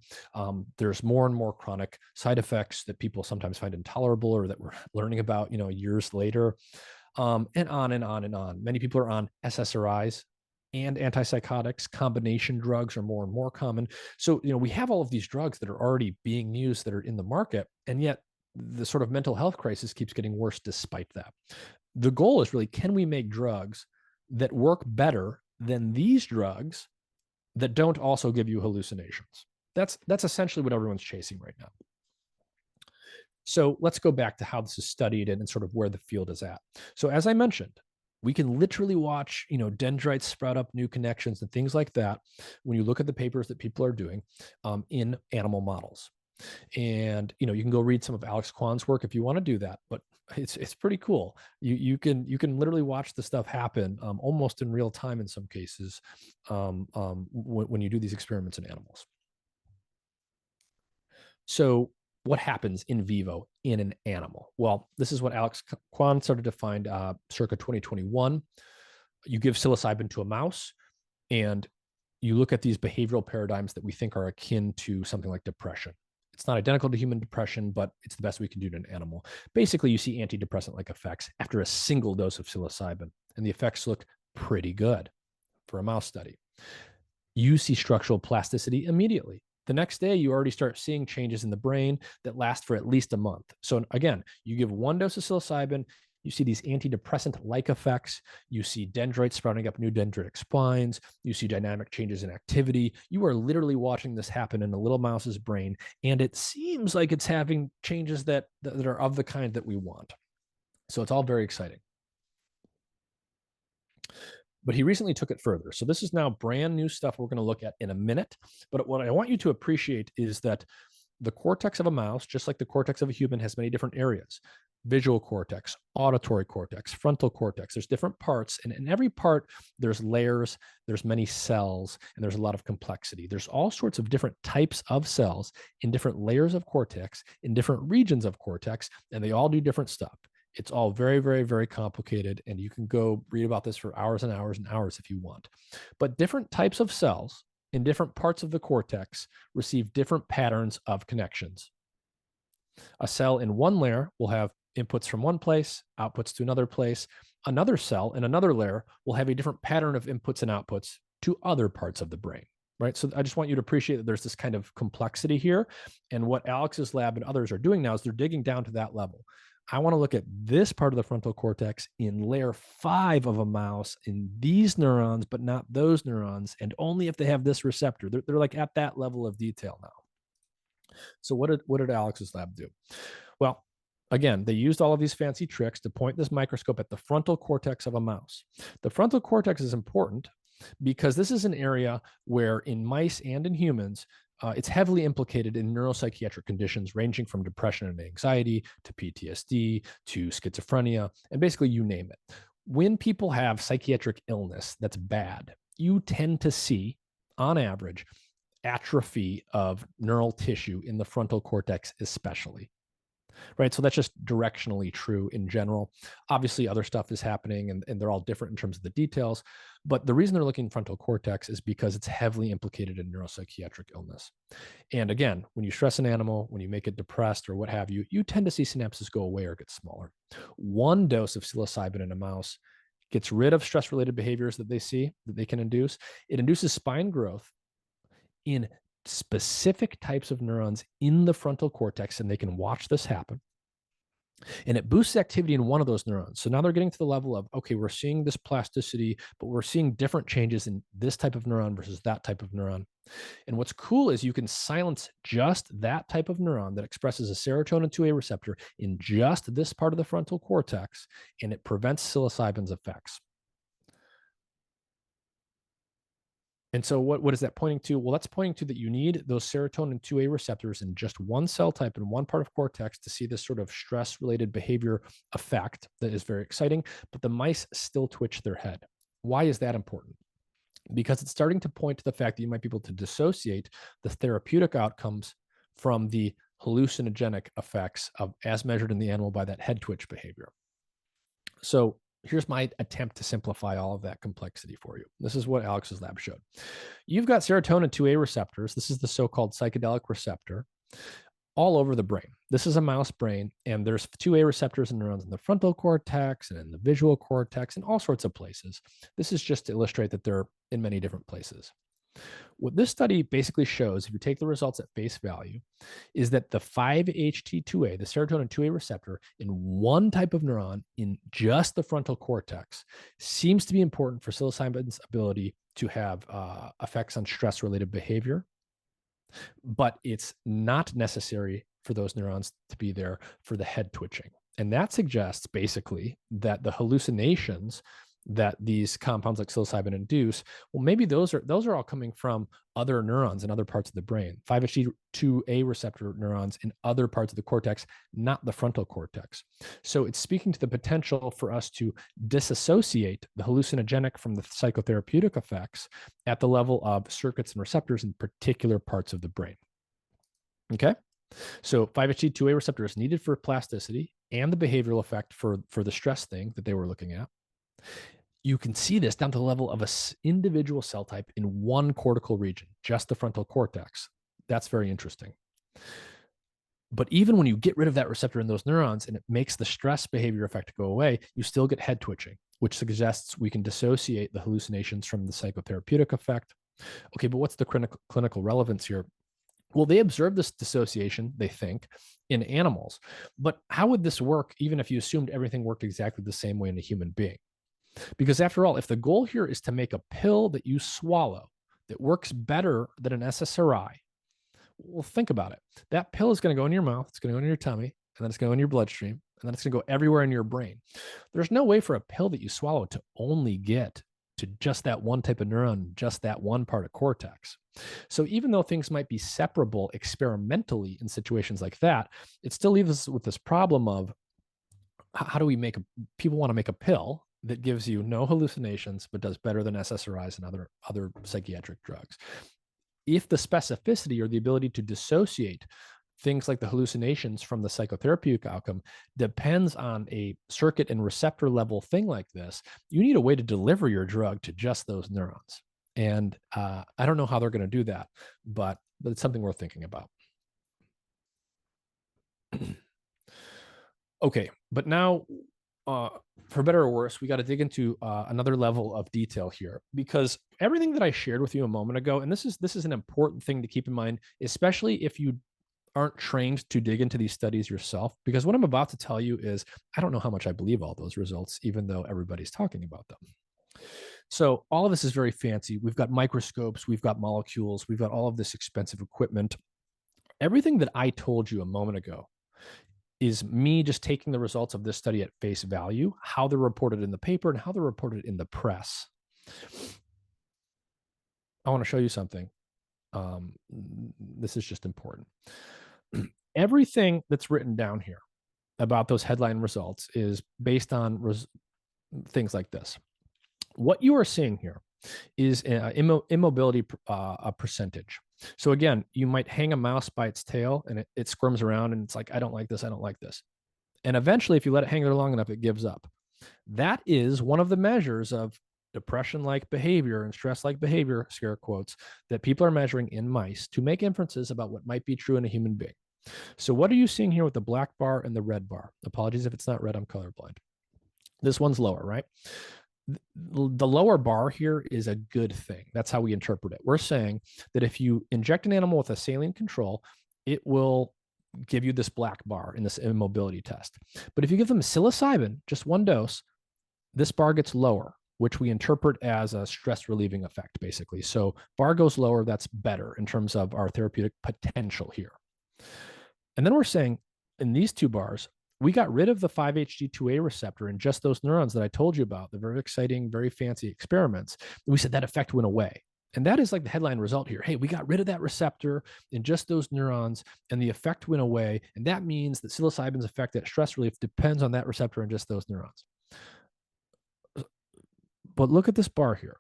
There's more and more chronic side effects that people sometimes find intolerable, or that we're learning about, years later. And on and on and on. Many people are on SSRIs and antipsychotics. Combination drugs are more and more common. So, we have all of these drugs that are already being used, that are in the market, and yet the sort of mental health crisis keeps getting worse despite that. The goal is really, can we make drugs that work better than these drugs that don't also give you hallucinations? That's essentially what everyone's chasing right now. So let's go back to how this is studied and sort of where the field is at. So as I mentioned, we can literally watch, dendrites sprout up new connections and things like that when you look at the papers that people are doing in animal models. And you can go read some of Alex Kwan's work if you want to do that, but it's pretty cool. You can literally watch the stuff happen almost in real time in some cases when you do these experiments in animals. So what happens in vivo in an animal? Well, this is what Alex Kwan started to find circa 2021. You give psilocybin to a mouse, and you look at these behavioral paradigms that we think are akin to something like depression. It's not identical to human depression, but it's the best we can do to an animal. Basically, you see antidepressant-like effects after a single dose of psilocybin, and the effects look pretty good for a mouse study. You see structural plasticity immediately. The next day, you already start seeing changes in the brain that last for at least a month. So again, you give one dose of psilocybin, you see these antidepressant-like effects. You see dendrites sprouting up new dendritic spines. You see dynamic changes in activity. You are literally watching this happen in a little mouse's brain, and it seems like it's having changes that are of the kind that we want. So it's all very exciting. But he recently took it further. So this is now brand new stuff we're going to look at in a minute. But what I want you to appreciate is that the cortex of a mouse, just like the cortex of a human, has many different areas: visual cortex, auditory cortex, frontal cortex. There's different parts, and in every part, there's layers, there's many cells, and there's a lot of complexity. There's all sorts of different types of cells in different layers of cortex, in different regions of cortex, and they all do different stuff. It's all very, very, very complicated, and you can go read about this for hours and hours and hours if you want. But different types of cells in different parts of the cortex receive different patterns of connections. A cell in one layer will have inputs from one place, outputs to another place. Another cell in another layer will have a different pattern of inputs and outputs to other parts of the brain, right? So I just want you to appreciate that there's this kind of complexity here. And what Alex's lab and others are doing now is they're digging down to that level. I want to look at this part of the frontal cortex in layer 5 of a mouse in these neurons, but not those neurons, and only if they have this receptor. They're like at that level of detail now. So what did Alex's lab do? Well, again, they used all of these fancy tricks to point this microscope at the frontal cortex of a mouse. The frontal cortex is important because this is an area where in mice and in humans, it's heavily implicated in neuropsychiatric conditions ranging from depression and anxiety to PTSD to schizophrenia, and basically you name it. When people have psychiatric illness that's bad, you tend to see, on average, atrophy of neural tissue in the frontal cortex especially. Right. So that's just directionally true in general. Obviously, other stuff is happening, and they're all different in terms of the details. But the reason they're looking frontal cortex is because it's heavily implicated in neuropsychiatric illness. And again, when you stress an animal, when you make it depressed or what have you, you tend to see synapses go away or get smaller. One dose of psilocybin in a mouse gets rid of stress-related behaviors that they see, that they can induce. It induces spine growth in specific types of neurons in the frontal cortex, and they can watch this happen. And it boosts activity in one of those neurons. So now they're getting to the level of, okay, we're seeing this plasticity, but we're seeing different changes in this type of neuron versus that type of neuron. And what's cool is you can silence just that type of neuron that expresses a serotonin 2A receptor in just this part of the frontal cortex, and it prevents psilocybin's effects. And so what is that pointing to? Well, that's pointing to that you need those serotonin 2A receptors in just one cell type in one part of cortex to see this sort of stress-related behavior effect that is very exciting, but the mice still twitch their head. Why is that important? Because it's starting to point to the fact that you might be able to dissociate the therapeutic outcomes from the hallucinogenic effects of as measured in the animal by that head twitch behavior. So here's my attempt to simplify all of that complexity for you. This is what Alex's lab showed. You've got serotonin 2A receptors. This is the so-called psychedelic receptor all over the brain. This is a mouse brain, and there's 2A receptors and neurons in the frontal cortex and in the visual cortex and all sorts of places. This is just to illustrate that they're in many different places. What this study basically shows, if you take the results at face value, is that the 5-HT2A, the serotonin 2A receptor in one type of neuron in just the frontal cortex, seems to be important for psilocybin's ability to have effects on stress-related behavior, but it's not necessary for those neurons to be there for the head twitching. And that suggests basically that the hallucinations that these compounds like psilocybin induce, well, maybe those are all coming from other neurons in other parts of the brain, 5-HT2A receptor neurons in other parts of the cortex, not the frontal cortex. So it's speaking to the potential for us to disassociate the hallucinogenic from the psychotherapeutic effects at the level of circuits and receptors in particular parts of the brain. Okay? So 5-HT2A receptor is needed for plasticity and the behavioral effect for the stress thing that they were looking at. You can see this down to the level of an individual cell type in one cortical region, just the frontal cortex. That's very interesting. But even when you get rid of that receptor in those neurons and it makes the stress behavior effect go away, you still get head twitching, which suggests we can dissociate the hallucinations from the psychotherapeutic effect. Okay, but what's the clinical relevance here? Well, they observed this dissociation, they think, in animals. But how would this work even if you assumed everything worked exactly the same way in a human being? Because after all, if the goal here is to make a pill that you swallow that works better than an SSRI, well, think about it. That pill is going to go in your mouth, it's going to go in your tummy, and then it's going to go in your bloodstream, and then it's going to go everywhere in your brain. There's no way for a pill that you swallow to only get to just that one type of neuron, just that one part of cortex. So even though things might be separable experimentally in situations like that, it still leaves us with this problem of how do we people want to make a pill that gives you no hallucinations, but does better than SSRIs and other psychiatric drugs. If the specificity or the ability to dissociate things like the hallucinations from the psychotherapeutic outcome depends on a circuit and receptor level thing like this, you need a way to deliver your drug to just those neurons. And I don't know how they're going to do that, but it's something worth thinking about. Okay, but now for better or worse, we got to dig into another level of detail here, because everything that I shared with you a moment ago, and this is an important thing to keep in mind, especially if you aren't trained to dig into these studies yourself, because what I'm about to tell you is I don't know how much I believe all those results, even though everybody's talking about them. So all of this is very fancy. We've got microscopes, we've got molecules, we've got all of this expensive equipment. Everything that I told you a moment ago is me just taking the results of this study at face value, how they're reported in the paper and how they're reported in the press. I want to show you something. This is just important. Everything that's written down here about those headline results is based on things like this. What you are seeing here is immobility percentage. So again, you might hang a mouse by its tail and it squirms around and it's like, I don't like this, I don't like this. And eventually, if you let it hang there long enough, it gives up. That is one of the measures of depression-like behavior and stress-like behavior, scare quotes, that people are measuring in mice to make inferences about what might be true in a human being. So what are you seeing here with the black bar and the red bar? Apologies if it's not red, I'm colorblind. This one's lower, right? the lower bar here is a good thing. That's how we interpret it. We're saying that if you inject an animal with a saline control, it will give you this black bar in this immobility test. But if you give them psilocybin, just one dose, this bar gets lower, which we interpret as a stress relieving effect, basically. So bar goes lower, that's better in terms of our therapeutic potential here. And then we're saying in these two bars, we got rid of the 5-HT2A receptor in just those neurons that I told you about, the very exciting, very fancy experiments. And we said that effect went away. And that is like the headline result here. Hey, we got rid of that receptor in just those neurons, and the effect went away. And that means that psilocybin's effect at stress relief depends on that receptor in just those neurons. But look at this bar here.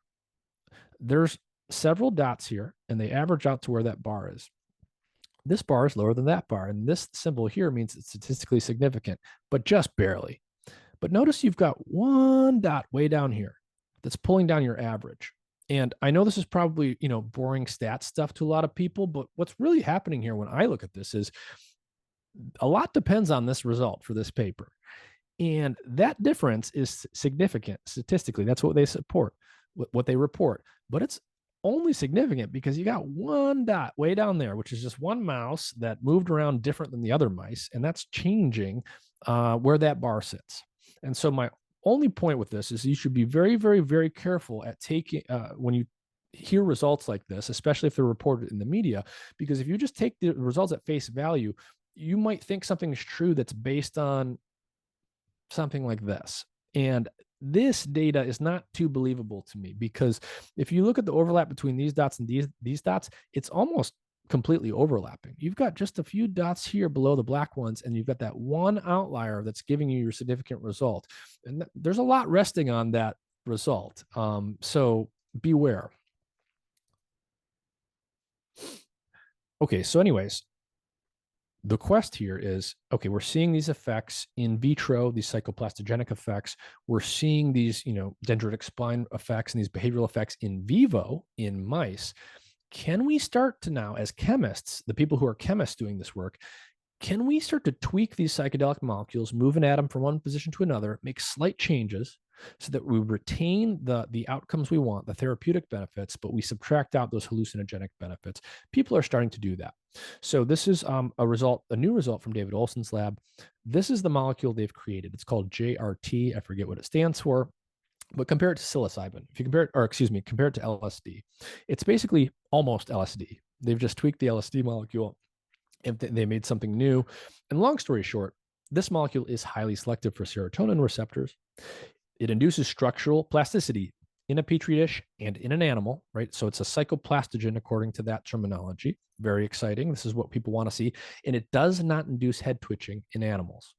There's several dots here, and they average out to where that bar is. This bar is lower than that bar, and this symbol here means it's statistically significant, but just barely. But notice you've got one dot way down here that's pulling down your average. And I know this is probably, boring stat stuff to a lot of people, but what's really happening here when I look at this is a lot depends on this result for this paper. And that difference is significant statistically. That's what they support, what they report. But it's only significant because you got one dot way down there, which is just one mouse that moved around different than the other mice. And that's changing where that bar sits. And so my only point with this is you should be very, very, very careful at taking when you hear results like this, especially if they're reported in the media, because if you just take the results at face value, you might think something is true that's based on something like this. And this data is not too believable to me, because if you look at the overlap between these dots and these dots, it's almost completely overlapping. You've got just a few dots here below the black ones, and you've got that one outlier that's giving you your significant result. And there's a lot resting on that result. So beware. Okay, so anyways, the quest here is, okay, we're seeing these effects in vitro, these psychoplastogenic effects. We're seeing these, dendritic spine effects and these behavioral effects in vivo in mice. Can we start to now, as chemists, the people who are chemists doing this work, can we start to tweak these psychedelic molecules, move an atom from one position to another, make slight changes so that we retain the outcomes we want, the therapeutic benefits, but we subtract out those hallucinogenic benefits? People are starting to do that. So this is a new result from David Olson's lab. This is the molecule they've created. It's called JRT. I forget what it stands for. But compare it to psilocybin. If you compare it to LSD, it's basically almost LSD. They've just tweaked the LSD molecule and they made something new. And long story short, this molecule is highly selective for serotonin receptors. It induces structural plasticity in a petri dish and in an animal, right? So it's a psychoplastogen according to that terminology. Very exciting. This is what people want to see. And it does not induce head twitching in animals.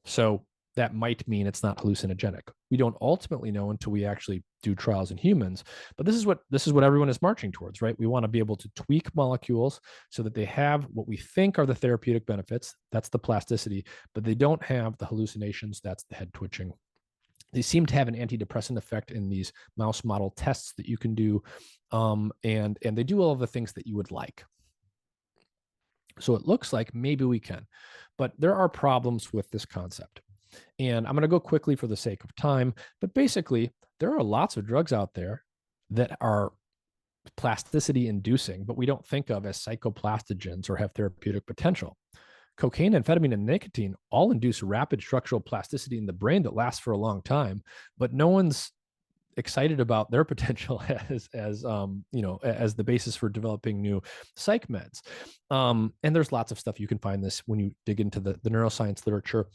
So that might mean it's not hallucinogenic. We don't ultimately know until we actually do trials in humans, but this is what everyone is marching towards, right? We want to be able to tweak molecules so that they have what we think are the therapeutic benefits. That's the plasticity, but they don't have the hallucinations. That's the head twitching. They seem to have an antidepressant effect in these mouse model tests that you can do, and they do all of the things that you would like. So it looks like maybe we can, but there are problems with this concept. And I'm going to go quickly for the sake of time, but basically there are lots of drugs out there that are plasticity inducing, but we don't think of as psychoplastogens or have therapeutic potential. Cocaine, amphetamine, and nicotine all induce rapid structural plasticity in the brain that lasts for a long time, but no one's excited about their potential as the basis for developing new psych meds. And there's lots of stuff you can find this when you dig into the neuroscience literature.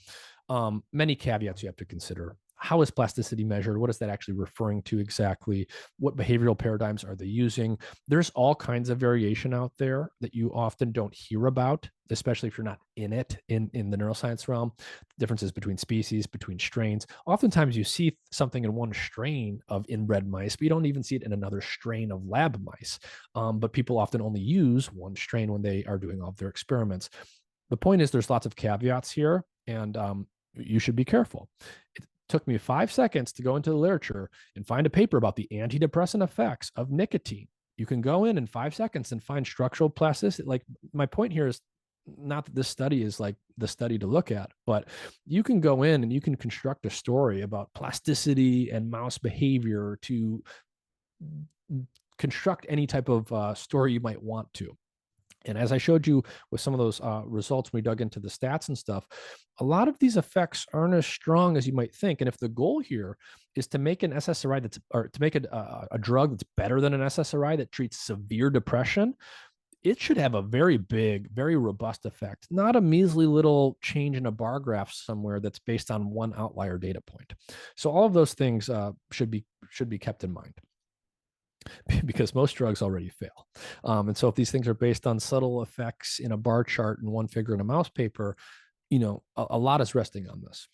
Many caveats you have to consider. How is plasticity measured? What is that actually referring to exactly? What behavioral paradigms are they using? There's all kinds of variation out there that you often don't hear about, especially if you're not in it in the neuroscience realm. Differences between species, between strains. Oftentimes you see something in one strain of inbred mice, but you don't even see it in another strain of lab mice. But people often only use one strain when they are doing all of their experiments. The point is there's lots of caveats here, and you should be careful. It took me 5 seconds to go into the literature and find a paper about the antidepressant effects of nicotine. You can go in 5 seconds and find structural plasticity. Like, my point here is not that this study is like the study to look at, but you can go in and you can construct a story about plasticity and mouse behavior to construct any type of story you might want to. And as I showed you with some of those results, when we dug into the stats and stuff, a lot of these effects aren't as strong as you might think. And if the goal here is to make an SSRI or to make a drug that's better than an SSRI that treats severe depression, it should have a very big, very robust effect, not a measly little change in a bar graph somewhere that's based on one outlier data point. So all of those things should be kept in mind, because most drugs already fail. And so if these things are based on subtle effects in a bar chart and one figure in a mouse paper, a lot is resting on this.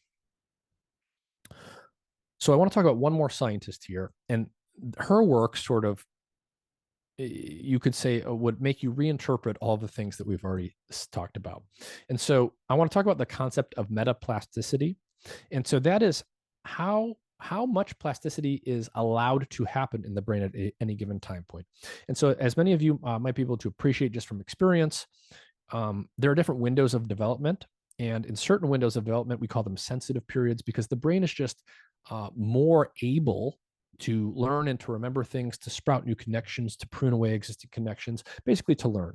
So I want to talk about one more scientist here, and her work sort of, you could say, would make you reinterpret all the things that we've already talked about. And so I want to talk about the concept of metaplasticity. And so that is how much plasticity is allowed to happen in the brain at any given time point. And so, as many of you might be able to appreciate just from experience, there are different windows of development. And in certain windows of development, we call them sensitive periods, because the brain is just more able to learn and to remember things, to sprout new connections, to prune away existing connections, basically to learn.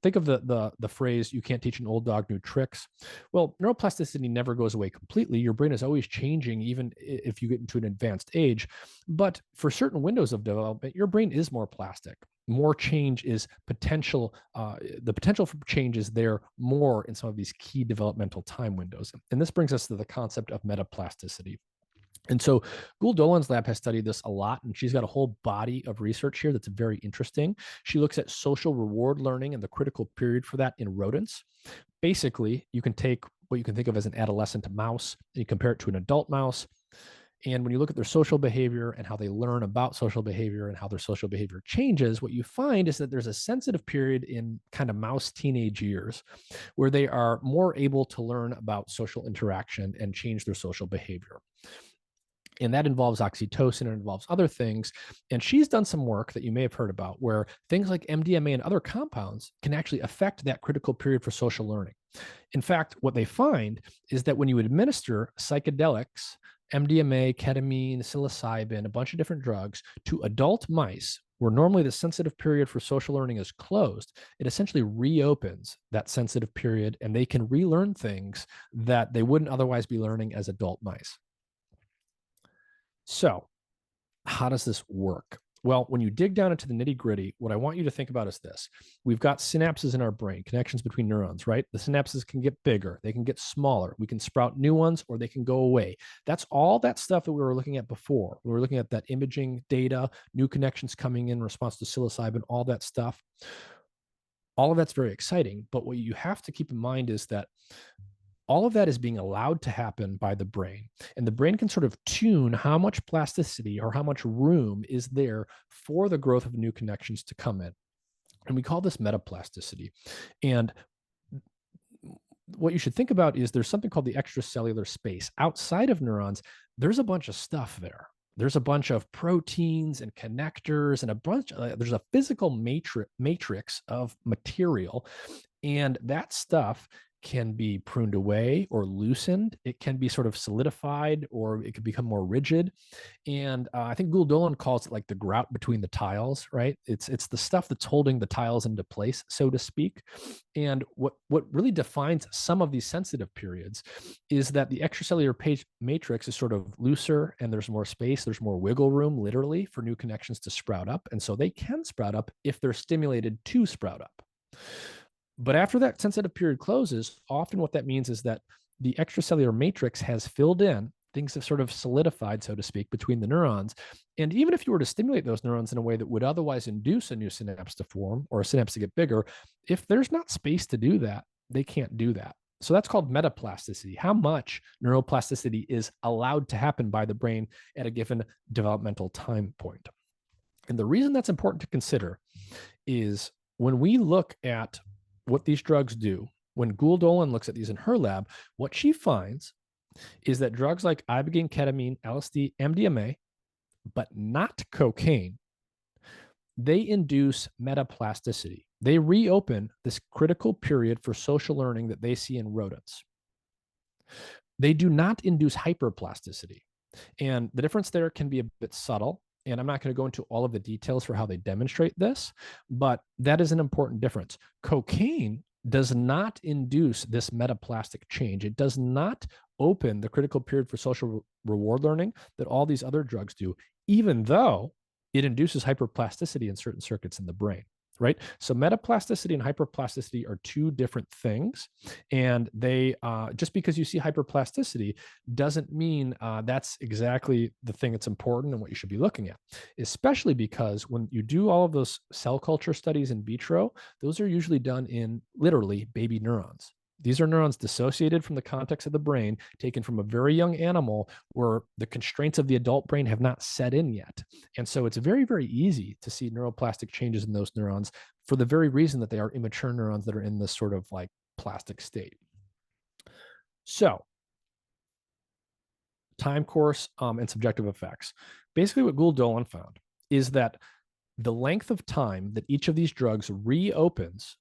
Think of the phrase, "You can't teach an old dog new tricks." Well, neuroplasticity never goes away completely. Your brain is always changing, even if you get into an advanced age. But for certain windows of development, your brain is more plastic. More change is potential. The potential for change is there more in some of these key developmental time windows. And this brings us to the concept of metaplasticity. And so Gould Dolan's lab has studied this a lot, and she's got a whole body of research here that's very interesting. She looks at social reward learning and the critical period for that in rodents. Basically, you can take what you can think of as an adolescent mouse, and you compare it to an adult mouse. And when you look at their social behavior and how they learn about social behavior and how their social behavior changes, what you find is that there's a sensitive period in kind of mouse teenage years where they are more able to learn about social interaction and change their social behavior. And that involves oxytocin, and involves other things. And she's done some work that you may have heard about where things like MDMA and other compounds can actually affect that critical period for social learning. In fact, what they find is that when you administer psychedelics, MDMA, ketamine, psilocybin, a bunch of different drugs to adult mice, where normally the sensitive period for social learning is closed, it essentially reopens that sensitive period, and they can relearn things that they wouldn't otherwise be learning as adult mice. So, how does this work? Well, when you dig down into the nitty gritty, what I want you to think about is this. We've got synapses in our brain, connections between neurons, right? The synapses can get bigger, they can get smaller. We can sprout new ones, or they can go away. That's all that stuff that we were looking at before. We were looking at that imaging data, new connections coming in response to psilocybin, all that stuff. All of that's very exciting. But what you have to keep in mind is that all of that is being allowed to happen by the brain. And the brain can sort of tune how much plasticity or how much room is there for the growth of new connections to come in. And we call this metaplasticity. And what you should think about is there's something called the extracellular space. Outside of neurons, there's a bunch of stuff there. There's a bunch of proteins and connectors and there's a physical matrix of material. And that stuff can be pruned away or loosened. It can be sort of solidified, or it could become more rigid. And I think Gould Dolan calls it like the grout between the tiles, right? It's the stuff that's holding the tiles into place, so to speak. And what really defines some of these sensitive periods is that the extracellular matrix is sort of looser, and there's more space, there's more wiggle room, literally, for new connections to sprout up. And so they can sprout up if they're stimulated to sprout up. But after that sensitive period closes, often what that means is that the extracellular matrix has filled in, things have sort of solidified, so to speak, between the neurons. And even if you were to stimulate those neurons in a way that would otherwise induce a new synapse to form or a synapse to get bigger, if there's not space to do that, they can't do that. So that's called metaplasticity, how much neuroplasticity is allowed to happen by the brain at a given developmental time point. And the reason that's important to consider is when we look at what these drugs do, when Gould Dolan looks at these in her lab, what she finds is that drugs like ibogaine, ketamine, LSD, MDMA, but not cocaine, they induce metaplasticity, They reopen this critical period for social learning that they see in rodents. They do not induce hyperplasticity. And the difference there can be a bit subtle. And I'm not going to go into all of the details for how they demonstrate this, but that is an important difference. Cocaine does not induce this metaplastic change. It does not open the critical period for social reward learning that all these other drugs do, even though it induces hyperplasticity in certain circuits in the brain. Right. So metaplasticity and hyperplasticity are two different things. And they just because you see hyperplasticity doesn't mean that's exactly the thing that's important and what you should be looking at, especially because when you do all of those cell culture studies in vitro, those are usually done in literally baby neurons. These are neurons dissociated from the context of the brain, taken from a very young animal where the constraints of the adult brain have not set in yet. And so it's very, very easy to see neuroplastic changes in those neurons for the very reason that they are immature neurons that are in this sort of like plastic state. So, time course and subjective effects. Basically, what Gould-Dolan found is that the length of time that each of these drugs reopens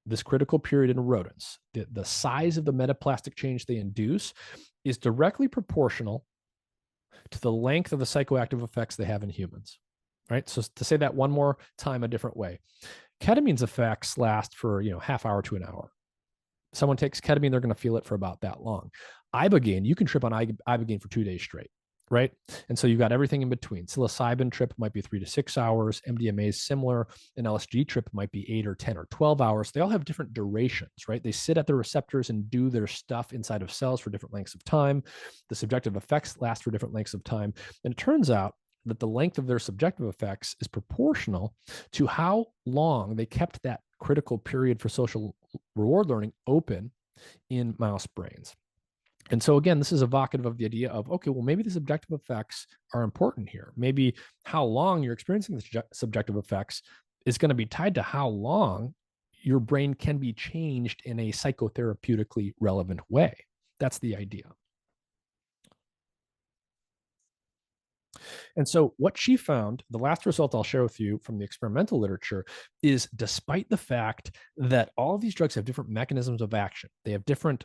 this critical period in rodents, the size of the metaplastic change they induce, is directly proportional to the length of the psychoactive effects they have in humans. Right. So to say that one more time a different way, ketamine's effects last for half hour to an hour. Someone takes ketamine, they're going to feel it for about that long. Ibogaine, you can trip on ibogaine for 2 days straight. Right. And so you've got everything in between. Psilocybin trip might be 3 to 6 hours. MDMA is similar. An LSD trip might be 8 or 10 or 12 hours. They all have different durations, right? They sit at the receptors and do their stuff inside of cells for different lengths of time. The subjective effects last for different lengths of time. And it turns out that the length of their subjective effects is proportional to how long they kept that critical period for social reward learning open in mouse brains. And so again, this is evocative of the idea of, okay, well, maybe the subjective effects are important here. Maybe how long you're experiencing the subjective effects is going to be tied to how long your brain can be changed in a psychotherapeutically relevant way. That's the idea. And so what she found, the last result I'll share with you from the experimental literature, is despite the fact that all of these drugs have different mechanisms of action, they have different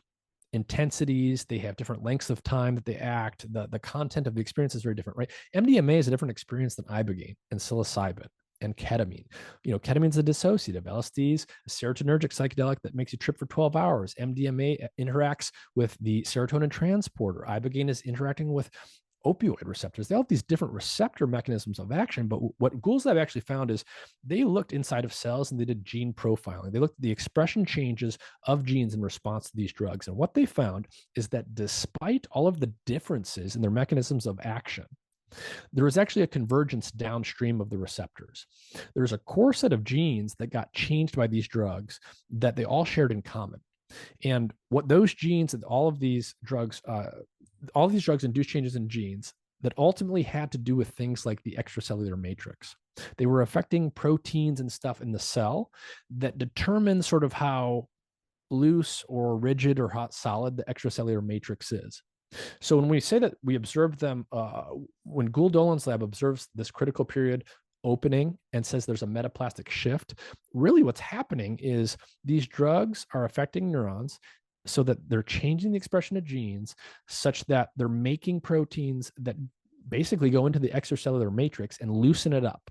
intensities, they have different lengths of time that they act, the content of the experience is very different, right? MDMA is a different experience than ibogaine and psilocybin and ketamine. Ketamine's a dissociative. LSD's a serotonergic psychedelic that makes you trip for 12 hours. MDMA interacts with the serotonin transporter. Ibogaine is interacting with opioid receptors. They all have these different receptor mechanisms of action. But what Gould's lab actually found is they looked inside of cells and they did gene profiling. They looked at the expression changes of genes in response to these drugs. And what they found is that despite all of the differences in their mechanisms of action, there was actually a convergence downstream of the receptors. There's a core set of genes that got changed by these drugs that they all shared in common. And what those genes and all of these drugs induce changes in genes that ultimately had to do with things like the extracellular matrix. They were affecting proteins and stuff in the cell that determine sort of how loose or rigid or hot solid the extracellular matrix is. So when we say that we observed them, when Gould-Dolan's lab observes this critical period opening and says there's a metaplastic shift, really what's happening is these drugs are affecting neurons so that they're changing the expression of genes such that they're making proteins that basically go into the extracellular matrix and loosen it up.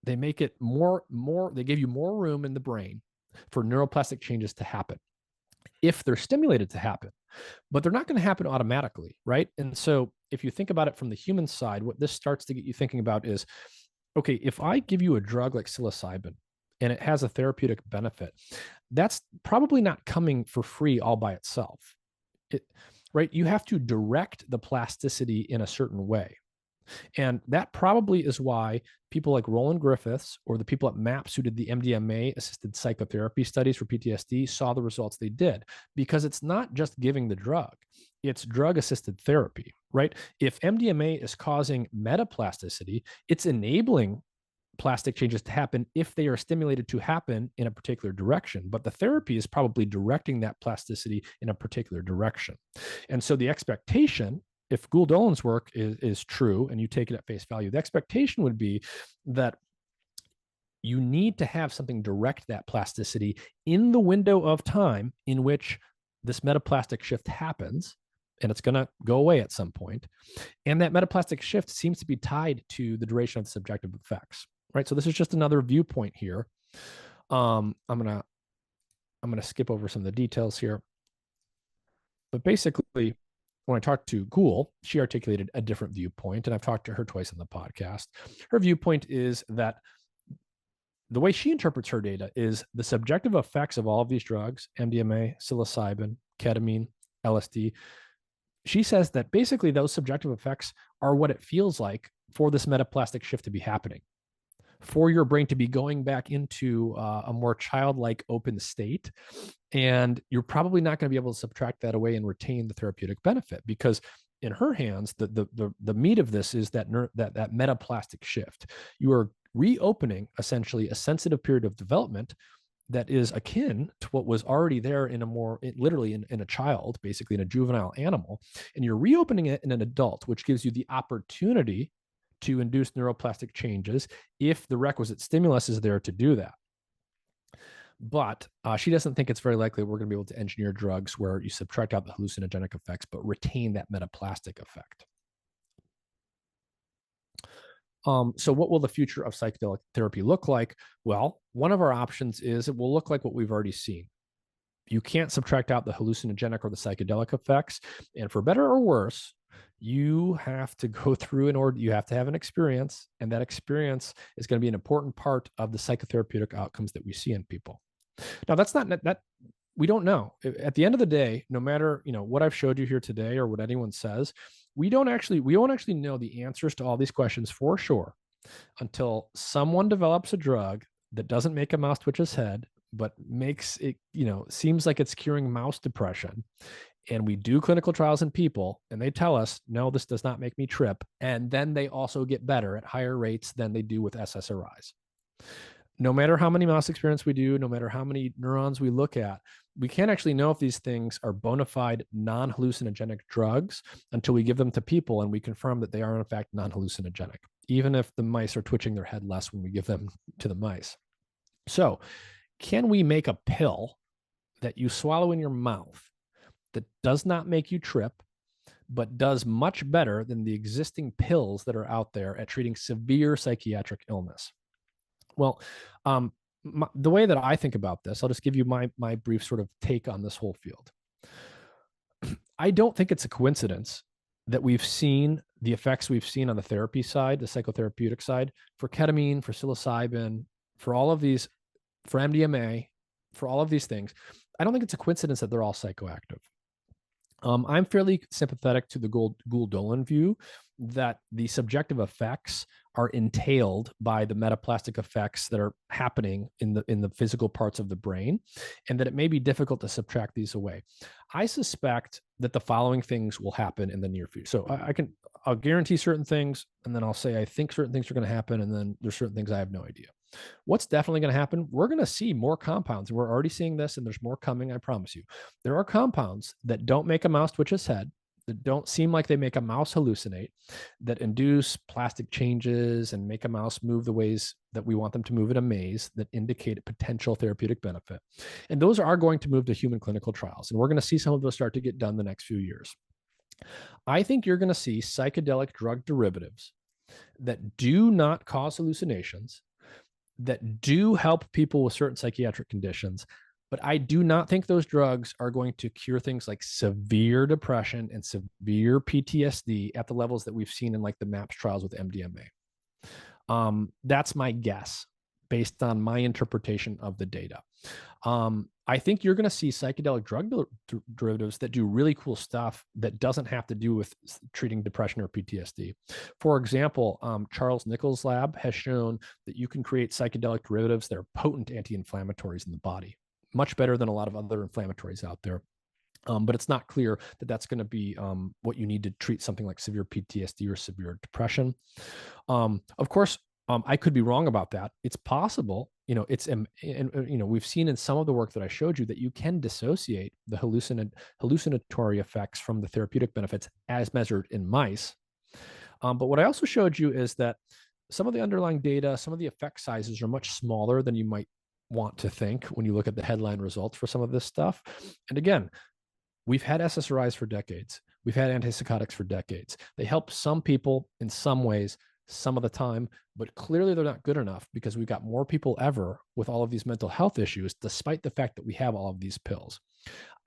They make it they give you more room in the brain for neuroplastic changes to happen if they're stimulated to happen, but they're not going to happen automatically, right? And so if you think about it from the human side, what this starts to get you thinking about is, okay, if I give you a drug like psilocybin and it has a therapeutic benefit, that's probably not coming for free all by itself. Right? You have to direct the plasticity in a certain way. And that probably is why people like Roland Griffiths or the people at MAPS who did the MDMA assisted psychotherapy studies for PTSD saw the results they did, because it's not just giving the drug, it's drug assisted therapy, right? If MDMA is causing metaplasticity, it's enabling plastic changes to happen if they are stimulated to happen in a particular direction. But the therapy is probably directing that plasticity in a particular direction. And so the expectation, if Gould-Dolan's work is true and you take it at face value, the expectation would be that you need to have something direct that plasticity in the window of time in which this metaplastic shift happens, and it's going to go away at some point. And that metaplastic shift seems to be tied to the duration of the subjective effects, right? So this is just another viewpoint here. I'm gonna skip over some of the details here, but basically, when I talked to Ghoul, she articulated a different viewpoint, and I've talked to her twice on the podcast. Her viewpoint is that the way she interprets her data is the subjective effects of all of these drugs, MDMA, psilocybin, ketamine, LSD. She says that basically those subjective effects are what it feels like for this metaplastic shift to be happening, for your brain to be going back into a more childlike open state. And you're probably not going to be able to subtract that away and retain the therapeutic benefit, because in her hands, the meat of this is that metaplastic shift. You are reopening essentially a sensitive period of development that is akin to what was already there in a more literally in a child, basically in a juvenile animal, and you're reopening it in an adult, which gives you the opportunity to induce neuroplastic changes if the requisite stimulus is there to do that. But she doesn't think it's very likely we're going to be able to engineer drugs where you subtract out the hallucinogenic effects but retain that metaplastic effect. So what will the future of psychedelic therapy look like? Well, one of our options is it will look like what we've already seen. You can't subtract out the hallucinogenic or the psychedelic effects. And for better or worse, you have to go through in order, you have to have an experience, and that experience is going to be an important part of the psychotherapeutic outcomes that we see in people. Now, that's not that we don't know. At the end of the day, no matter what I've showed you here today or what anyone says, we won't actually know the answers to all these questions for sure until someone develops a drug that doesn't make a mouse twitch his head, but makes it, seems like it's curing mouse depression. And we do clinical trials in people, and they tell us, no, this does not make me trip. And then they also get better at higher rates than they do with SSRIs. No matter how many mouse experiments we do, no matter how many neurons we look at, we can't actually know if these things are bona fide non-hallucinogenic drugs until we give them to people and we confirm that they are in fact non-hallucinogenic, even if the mice are twitching their head less when we give them to the mice. So, can we make a pill that you swallow in your mouth that does not make you trip, but does much better than the existing pills that are out there at treating severe psychiatric illness? Well, the way that I think about this, I'll just give you my brief sort of take on this whole field. I don't think it's a coincidence that we've seen the effects we've seen on the therapy side, the psychotherapeutic side, for ketamine, for psilocybin, for all of these, for MDMA, for all of these things. I don't think it's a coincidence that they're all psychoactive. I'm fairly sympathetic to the Gould-Dolan view that the subjective effects are entailed by the metaplastic effects that are happening in the physical parts of the brain, and that it may be difficult to subtract these away. I suspect that the following things will happen in the near future. So I'll guarantee certain things, and then I'll say I think certain things are going to happen, and then there's certain things I have no idea. What's definitely going to happen? We're going to see more compounds. We're already seeing this, and there's more coming, I promise you. There are compounds that don't make a mouse twitch its head, that don't seem like they make a mouse hallucinate, that induce plastic changes and make a mouse move the ways that we want them to move in a maze, that indicate a potential therapeutic benefit. And those are going to move to human clinical trials. And we're going to see some of those start to get done the next few years. I think you're going to see psychedelic drug derivatives that do not cause hallucinations, that do help people with certain psychiatric conditions, but I do not think those drugs are going to cure things like severe depression and severe PTSD at the levels that we've seen in like the MAPS trials with MDMA. That's my guess based on my interpretation of the data. I think you're going to see psychedelic drug derivatives that do really cool stuff that doesn't have to do with treating depression or PTSD. For example, Charles Nichols' lab has shown that you can create psychedelic derivatives that are potent anti-inflammatories in the body, much better than a lot of other inflammatories out there. But it's not clear that that's going to be what you need to treat something like severe PTSD or severe depression. Of course, I could be wrong about that. It's possible, we've seen in some of the work that I showed you that you can dissociate the hallucinatory effects from the therapeutic benefits as measured in mice. But what I also showed you is that some of the underlying data, some of the effect sizes are much smaller than you might want to think when you look at the headline results for some of this stuff. And again, we've had SSRIs for decades. We've had antipsychotics for decades. They help some people in some ways, some of the time, but clearly they're not good enough because we've got more people ever with all of these mental health issues, despite the fact that we have all of these pills.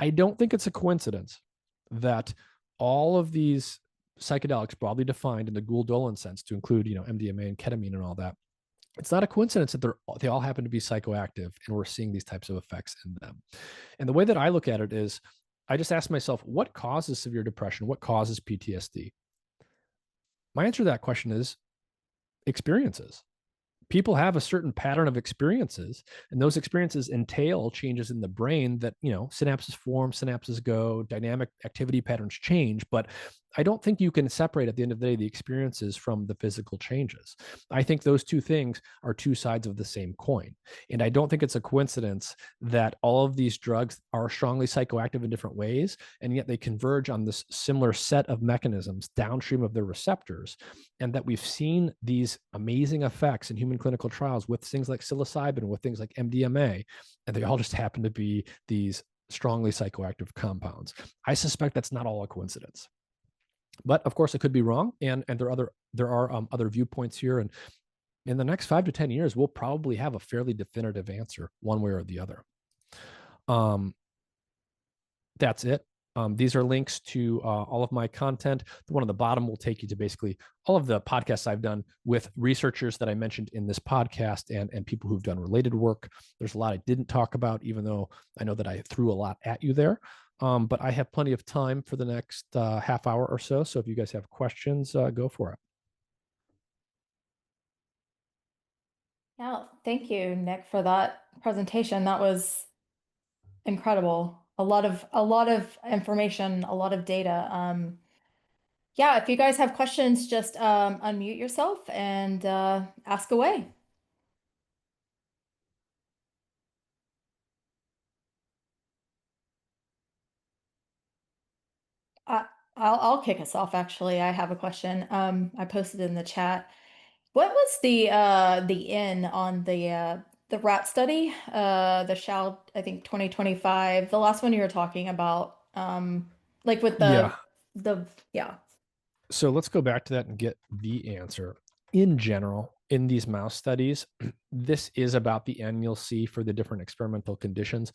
I don't think it's a coincidence that all of these psychedelics, broadly defined in the Gould-Dolan sense, to include, MDMA and ketamine and all that, it's not a coincidence that they all happen to be psychoactive and we're seeing these types of effects in them. And the way that I look at it is, I just ask myself, what causes severe depression? What causes PTSD? My answer to that question is experiences. People have a certain pattern of experiences, and those experiences entail changes in the brain that, synapses form, synapses go, dynamic activity patterns change. But I don't think you can separate at the end of the day the experiences from the physical changes. I think those two things are two sides of the same coin. And I don't think it's a coincidence that all of these drugs are strongly psychoactive in different ways, and yet they converge on this similar set of mechanisms downstream of their receptors, and that we've seen these amazing effects in human clinical trials with things like psilocybin, with things like MDMA, and they all just happen to be these strongly psychoactive compounds. I suspect that's not all a coincidence. But of course, it could be wrong, and there are other viewpoints here. And in the next 5 to 10 years, we'll probably have a fairly definitive answer, one way or the other. That's it. These are links to all of my content. The one on the bottom will take you to basically all of the podcasts I've done with researchers that I mentioned in this podcast, and people who've done related work. There's a lot I didn't talk about, even though I know that I threw a lot at you there. But I have plenty of time for the next half hour or so. So if you guys have questions, go for it. Yeah, thank you, Nick, for that presentation. That was incredible. A lot of information, a lot of data. Yeah, if you guys have questions, just unmute yourself and ask away. I, I'll kick us off, actually. I have a question. I posted in the chat. What was the N on the rat study? The Shao, I think 2025, the last one you were talking about. Like with Yeah. the yeah. So let's go back to that and get the answer. In general, in these mouse studies, this is about the N you'll see for the different experimental conditions.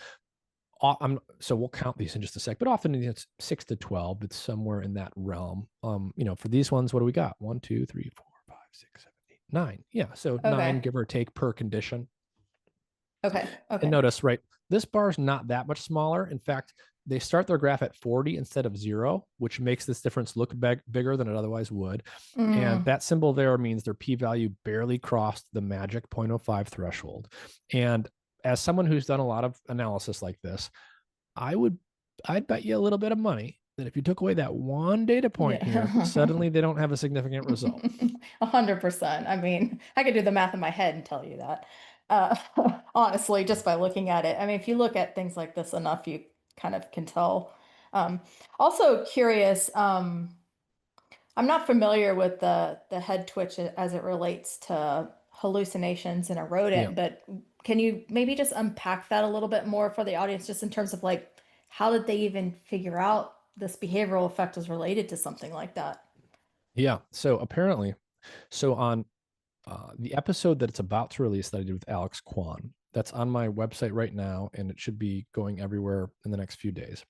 So we'll count these in just a sec, but often it's 6 to 12. It's somewhere in that realm. For these ones, what do we got? 1, 2, 3, 4, 5, 6, 7, 8, 9. Yeah. So 9, Okay. give or take, per condition. Okay. And Okay. notice, right, this bar is not that much smaller. In fact, they start their graph at 40 instead of 0, which makes this difference look bigger than it otherwise would. And Mm, that symbol there means their p-value barely crossed the magic 0.05 threshold. And as someone who's done a lot of analysis like this, I'd bet you a little bit of money that if you took away that one data point here, yeah. suddenly they don't have a significant result. 100%. I mean, I could do the math in my head and tell you that. Uh, honestly, just by looking at it. I mean, if you look at things like this enough, you kind of can tell. Um, Also curious, I'm not familiar with the head twitch as it relates to hallucinations in a Yeah. rodent, but can you maybe just unpack that a little bit more for the audience, just in terms of like how did they even figure out this behavioral effect is related to something like that? Yeah. So apparently, on the episode that it's about to release that I did with Alex Kwan, that's on my website right now, and it should be going everywhere in the next few days.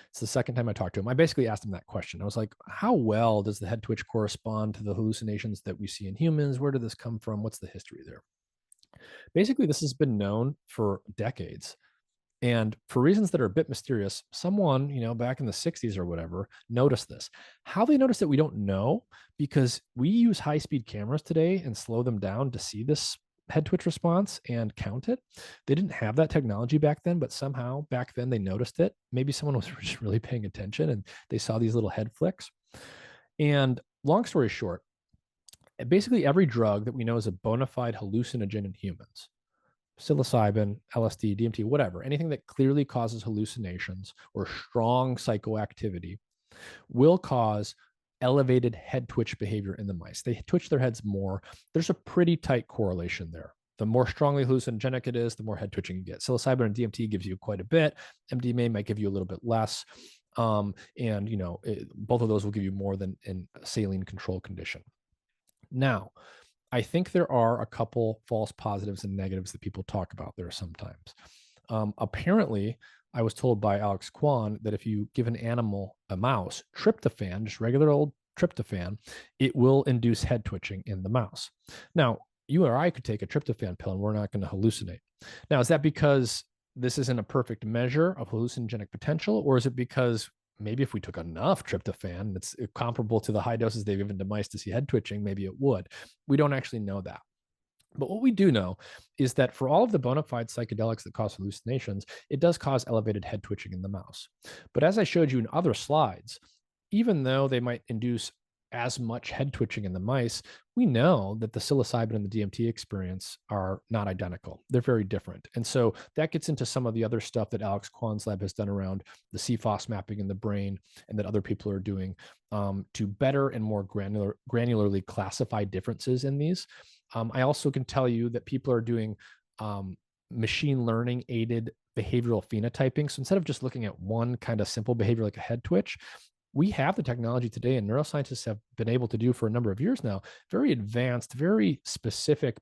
It's the second time I talked to him. I basically asked him that question. I was like, how well does the head twitch correspond to the hallucinations that we see in humans? Where did this come from? What's the history there? Basically, this has been known for decades. And for reasons that are a bit mysterious, someone, back in the 60s or whatever, noticed this. How they noticed it, we don't know, because we use high speed cameras today and slow them down to see this head twitch response and count it. They didn't have that technology back then, but somehow back then they noticed it. Maybe someone was just really paying attention and they saw these little head flicks. And long story short, basically every drug that we know is a bona fide hallucinogen in humans, psilocybin, LSD, DMT, whatever, anything that clearly causes hallucinations or strong psychoactivity will cause elevated head twitch behavior in the mice. They twitch their heads more. There's a pretty tight correlation there. The more strongly hallucinogenic it is, the more head twitching you get. Psilocybin and DMT gives you quite a bit. MDMA might give you a little bit less. And both of those will give you more than in a saline control condition. Now, I think there are a couple false positives and negatives that people talk about there sometimes. Apparently, I was told by Alex Kwan that if you give an animal, a mouse, tryptophan, just regular old tryptophan, it will induce head twitching in the mouse. Now, you or I could take a tryptophan pill and we're not going to hallucinate. Now, is that because this isn't a perfect measure of hallucinogenic potential, or is it because maybe if we took enough tryptophan, it's comparable to the high doses they've given to mice to see head twitching, maybe it would? We don't actually know that. But what we do know is that for all of the bona fide psychedelics that cause hallucinations, it does cause elevated head twitching in the mouse. But as I showed you in other slides, even though they might induce as much head twitching in the mice, we know that the psilocybin and the DMT experience are not identical. They're very different. And so that gets into some of the other stuff that Alex Kwan's lab has done around the CFOS mapping in the brain and that other people are doing to better and more granularly classify differences in these. I also can tell you that people are doing machine learning aided behavioral phenotyping. So instead of just looking at one kind of simple behavior like a head twitch, we have the technology today, and neuroscientists have been able to do for a number of years now, very advanced, very specific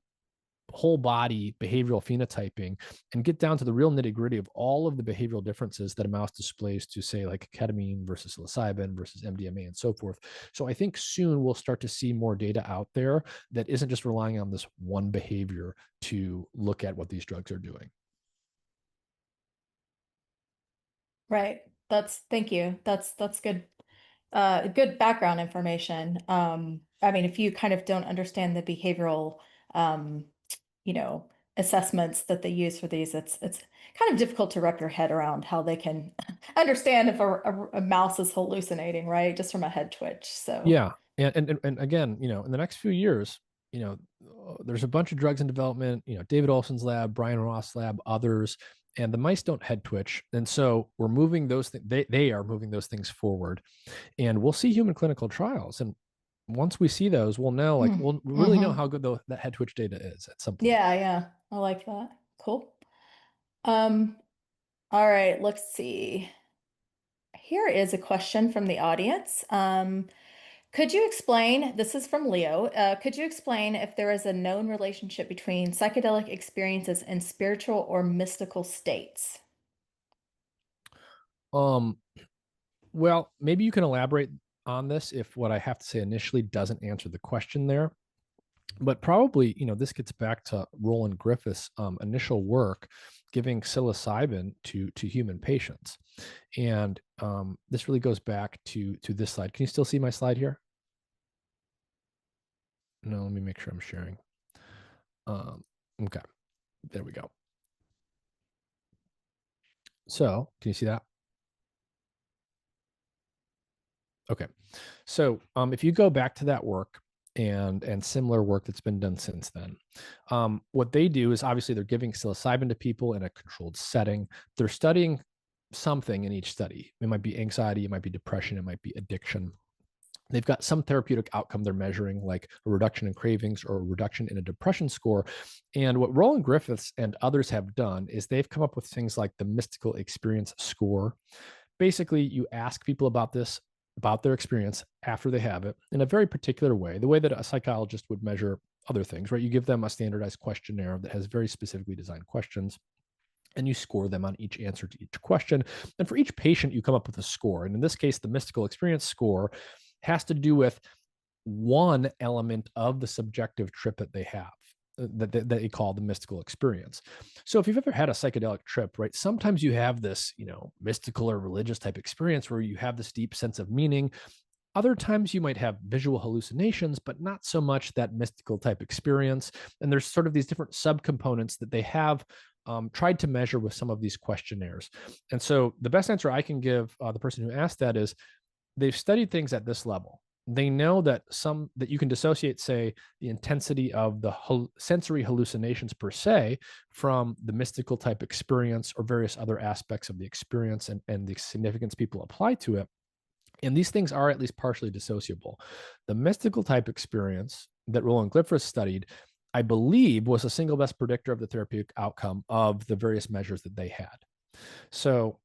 whole body behavioral phenotyping, and get down to the real nitty gritty of all of the behavioral differences that a mouse displays to, say, like ketamine versus psilocybin versus MDMA and so forth. So I think soon we'll start to see more data out there that isn't just relying on this one behavior to look at what these drugs are doing. Right. Thank you. That's good. Good background information. I mean, if you kind of don't understand the behavioral, um, you know, assessments that they use for these, it's kind of difficult to wrap your head around how they can understand if a mouse is hallucinating, right? Just from a head twitch. So, Yeah. And again, in the next few years, there's a bunch of drugs in development, David Olson's lab, Brian Ross' lab, others, and the mice don't head twitch. And so we're moving those things, they are moving those things forward, and we'll see human clinical trials. And once we see those, we'll know, like, we'll really know how good that head twitch data is at some point. Yeah, yeah. I like that. Cool. Um, all right, let's see. Here is a question from the audience. Could you explain, this is from Leo, could you explain if there is a known relationship between psychedelic experiences and spiritual or mystical states? Um, well, maybe you can elaborate on this if what I have to say initially doesn't answer the question there. But probably, this gets back to Roland Griffith's initial work giving psilocybin to human patients. And this really goes back to this slide. Can you still see my slide here? No, let me make sure I'm sharing. Okay, there we go. So can you see that? Okay. So if you go back to that work and similar work that's been done since then, what they do is obviously they're giving psilocybin to people in a controlled setting. They're studying something in each study. It might be anxiety, it might be depression, it might be addiction. They've got some therapeutic outcome they're measuring, like a reduction in cravings or a reduction in a depression score. And what Roland Griffiths and others have done is they've come up with things like the mystical experience score. Basically, you ask people about this, about their experience after they have it in a very particular way, the way that a psychologist would measure other things, right? You give them a standardized questionnaire that has very specifically designed questions, and you score them on each answer to each question. And for each patient, you come up with a score. And in this case, the mystical experience score has to do with one element of the subjective trip that they have, that they call the mystical experience. So if you've ever had a psychedelic trip, right, sometimes you have this, mystical or religious type experience where you have this deep sense of meaning. Other times you might have visual hallucinations, but not so much that mystical type experience. And there's sort of these different subcomponents that they have tried to measure with some of these questionnaires. And so the best answer I can give the person who asked that is they've studied things at this level. They know that you can dissociate, say, the intensity of the sensory hallucinations per se from the mystical type experience or various other aspects of the experience and the significance people apply to it. And these things are at least partially dissociable. The mystical type experience that Roland Glifers studied, I believe, was a single best predictor of the therapeutic outcome of the various measures that they had. So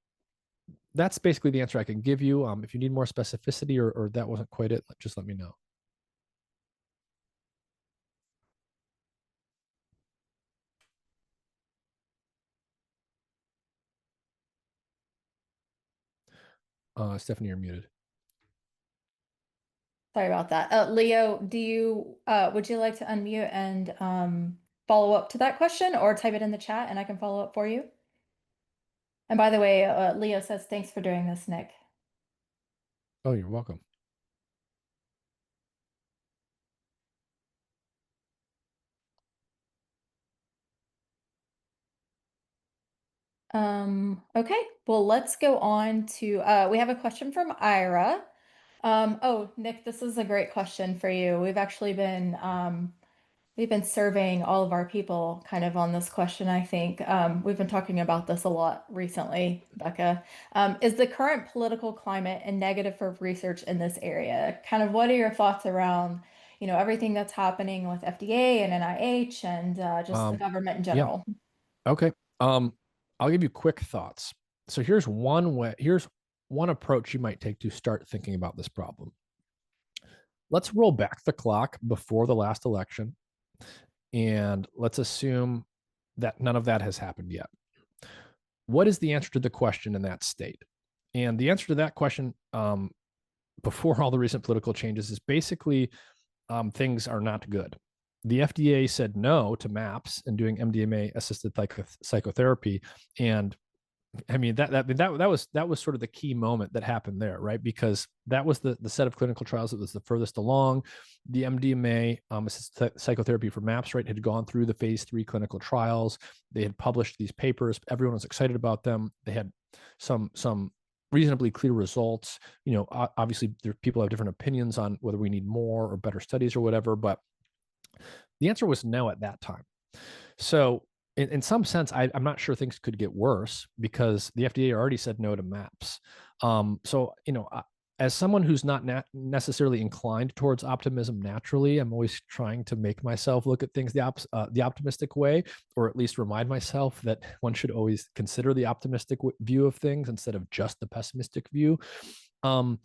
that's basically the answer I can give you. If you need more specificity, or that wasn't quite it, just let me know. Stephanie, you're muted. Sorry about that. Leo, would you like to unmute and follow up to that question or type it in the chat and I can follow up for you? And by the way, Leo says, thanks for doing this, Nick. Oh, you're welcome. Okay, well, let's go on to, we have a question from Ira. Oh, Nick, this is a great question for you. We've been surveying all of our people kind of on this question, I think. We've been talking about this a lot recently, Becca. Is the current political climate a negative for research in this area? Kind of what are your thoughts around, everything that's happening with FDA and NIH and just the Um, government in yeah. general? Okay. I'll give you quick thoughts. So here's one way, here's one approach you might take to start thinking about this problem. Let's roll back the clock before the last election, and let's assume that none of that has happened yet. What is the answer to the question in that state? And the answer to that question, before all the recent political changes, is basically things are not good. The FDA said no to MAPS and doing MDMA assisted psychotherapy, and I mean that was sort of the key moment that happened there, right? Because that was the set of clinical trials that was the furthest along. The MDMA assisted psychotherapy for MAPS, right, had gone through the phase 3 clinical trials. They had published these papers. Everyone was excited about them. They had some reasonably clear results. Obviously, people have different opinions on whether we need more or better studies or whatever, but the answer was no at that time. So in some sense, I'm not sure things could get worse because the FDA already said no to MAPS. So, as someone who's not necessarily inclined towards optimism naturally, I'm always trying to make myself look at things the optimistic way, or at least remind myself that one should always consider the optimistic view of things instead of just the pessimistic view. Um,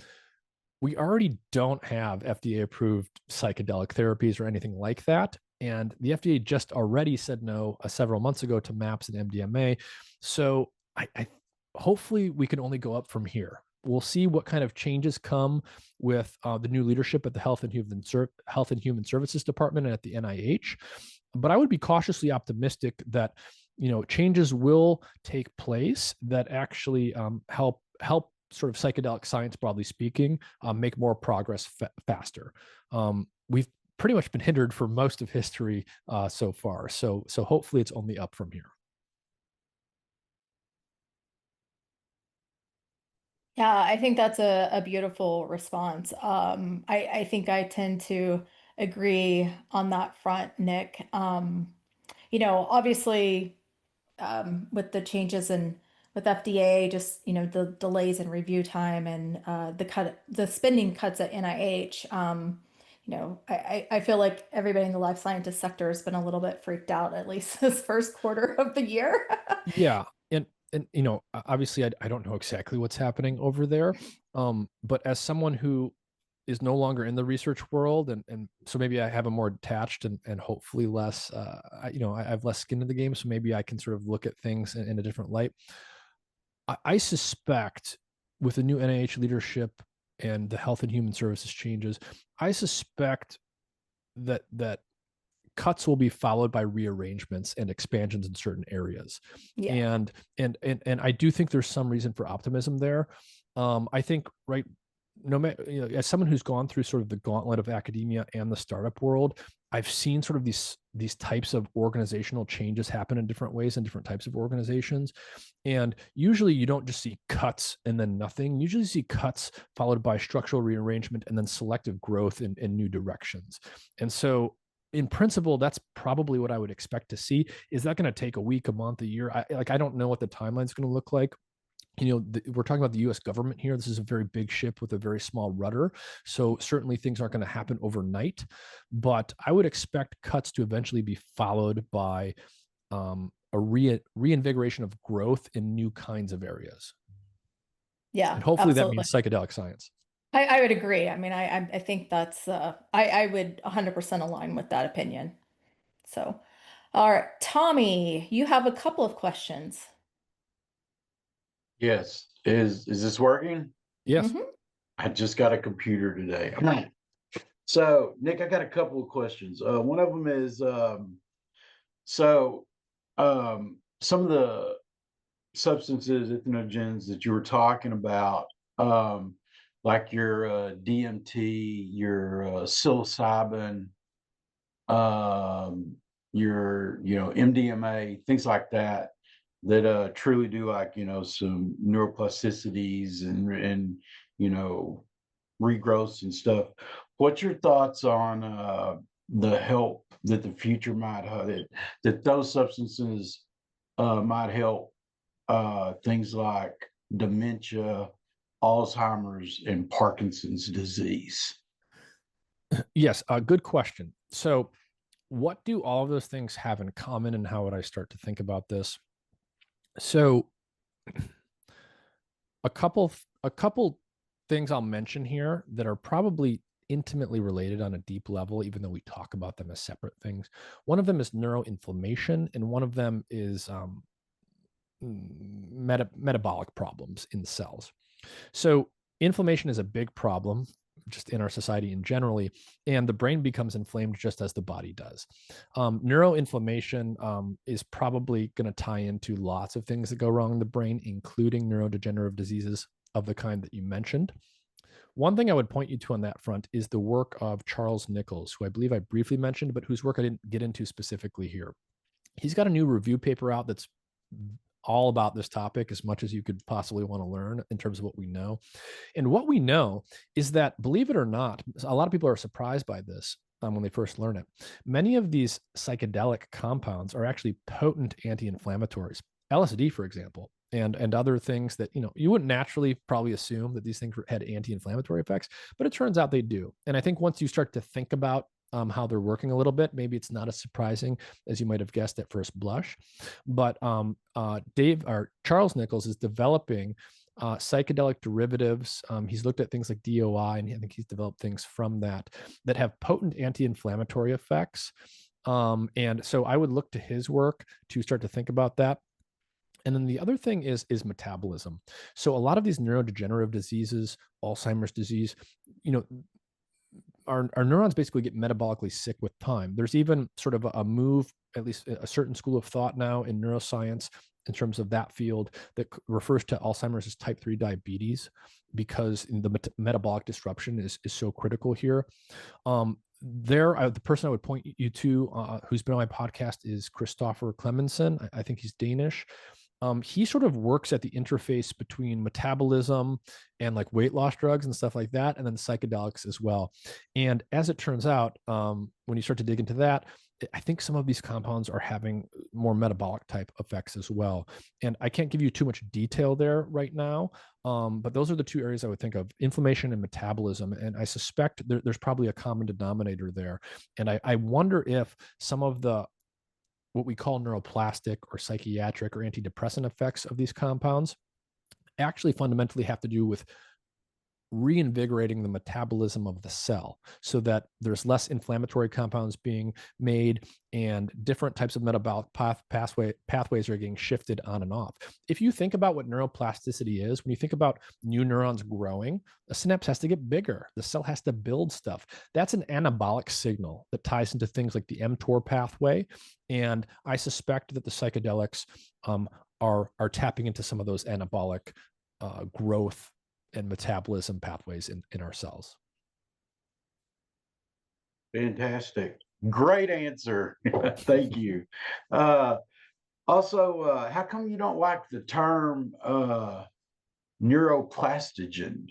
we already don't have FDA approved psychedelic therapies or anything like that. And the FDA just already said no several months ago to MAPS and MDMA. So I hopefully we can only go up from here. We'll see what kind of changes come with the new leadership at the Health and Human Services Department and at the NIH. But I would be cautiously optimistic that changes will take place that actually help sort of psychedelic science, broadly speaking, make more progress faster. We've pretty much been hindered for most of history so far. So hopefully it's only up from here. Yeah, I think that's a beautiful response. I think I tend to agree on that front, Nick. Obviously, with the changes in with FDA, just the delays in review time and the spending cuts at NIH. I feel like everybody in the life scientist sector has been a little bit freaked out, at least this first quarter of the year. Yeah, and obviously I don't know exactly what's happening over there, but as someone who is no longer in the research world, and so maybe I have a more detached and hopefully less I have less skin in the game, so maybe I can sort of look at things in a different light. I suspect with the new NIH leadership and the Health and Human Services changes, I suspect that cuts will be followed by rearrangements and expansions in certain areas. Yeah. And I do think there's some reason for optimism there. I think, right, no matter, as someone who's gone through sort of the gauntlet of academia and the startup world, I've seen sort of these types of organizational changes happen in different ways in different types of organizations. And usually you don't just see cuts and then nothing. You usually see cuts followed by structural rearrangement and then selective growth in new directions. And so in principle, that's probably what I would expect to see. Is that going to take a week, a month, a year? I don't know what the timeline is going to look like. we're talking about the US government here. This is a very big ship with a very small rudder. So certainly things aren't going to happen overnight, but I would expect cuts to eventually be followed by a reinvigoration of growth in new kinds of areas. Yeah, And hopefully that absolutely. means psychedelic science. I would agree. I mean, I think that's I would 100% align with that opinion. So, all right, Tommy, you have a couple of questions. Yes. Is this working? Yes. Hmm. I just got a computer today. So, Nick, I got a couple of questions. One of them is so some of the substances, entheogens that you were talking about, um, like your DMT, your psilocybin, um, your MDMA, things like that, that truly do like some neuroplasticities and you know regrowths and stuff. What's your thoughts on the help that the future might have that those substances might help things like dementia, Alzheimer's, and Parkinson's disease? Yes. Good question. So, what do all of those things have in common, and how would I start to think about this? So, a couple things I'll mention here that are probably intimately related on a deep level, even though we talk about them as separate things. One of them is neuroinflammation, and one of them is metabolic problems in cells. So inflammation is a big problem just in our society in generally, and the brain becomes inflamed just as the body does. Neuroinflammation is probably going to tie into lots of things that go wrong in the brain, including neurodegenerative diseases of the kind that you mentioned. One thing I would point you to on that front is the work of Charles Nichols, who I believe I briefly mentioned, but whose work I didn't get into specifically here. He's got a new review paper out that's all about this topic as much as you could possibly want to learn in terms of what we know. And what we know is that, believe it or not, a lot of people are surprised by this when they first learn it. Many of these psychedelic compounds are actually potent anti-inflammatories. LSD, for example, and other things that you wouldn't naturally probably assume that these things had anti-inflammatory effects, but it turns out they do. And I think once you start to think about how they're working a little bit, maybe it's not as surprising as you might have guessed at first blush. But Charles Nichols is developing psychedelic derivatives. He's looked at things like DOI, and I think he's developed things from that have potent anti-inflammatory effects. And so I would look to his work to start to think about that. And then the other thing is metabolism. So a lot of these neurodegenerative diseases, Alzheimer's disease, you know, our neurons basically get metabolically sick with time. There's even sort of a move, at least a certain school of thought now in neuroscience in terms of that field, that refers to Alzheimer's as type 3 diabetes, because the metabolic disruption is so critical here. The person I would point you to, who's been on my podcast, is Christopher Clemenson. I think he's Danish. He sort of works at the interface between metabolism and like weight loss drugs and stuff like that, and then psychedelics as well. And as it turns out, when you start to dig into that, I think some of these compounds are having more metabolic type effects as well. And I can't give you too much detail there right now, but those are the two areas I would think of: inflammation and metabolism. And I suspect there's probably a common denominator there. And I wonder if some of the what we call neuroplastic or psychiatric or antidepressant effects of these compounds actually fundamentally have to do with reinvigorating the metabolism of the cell so that there's less inflammatory compounds being made and different types of metabolic pathways are getting shifted on and off. If you think about what neuroplasticity is, when you think about new neurons growing, a synapse has to get bigger. The cell has to build stuff. That's an anabolic signal that ties into things like the mTOR pathway. And I suspect that the psychedelics are tapping into some of those anabolic growth and metabolism pathways in our cells. Fantastic. Great answer. Thank you. Also, how come you don't like the term neuroplastogen?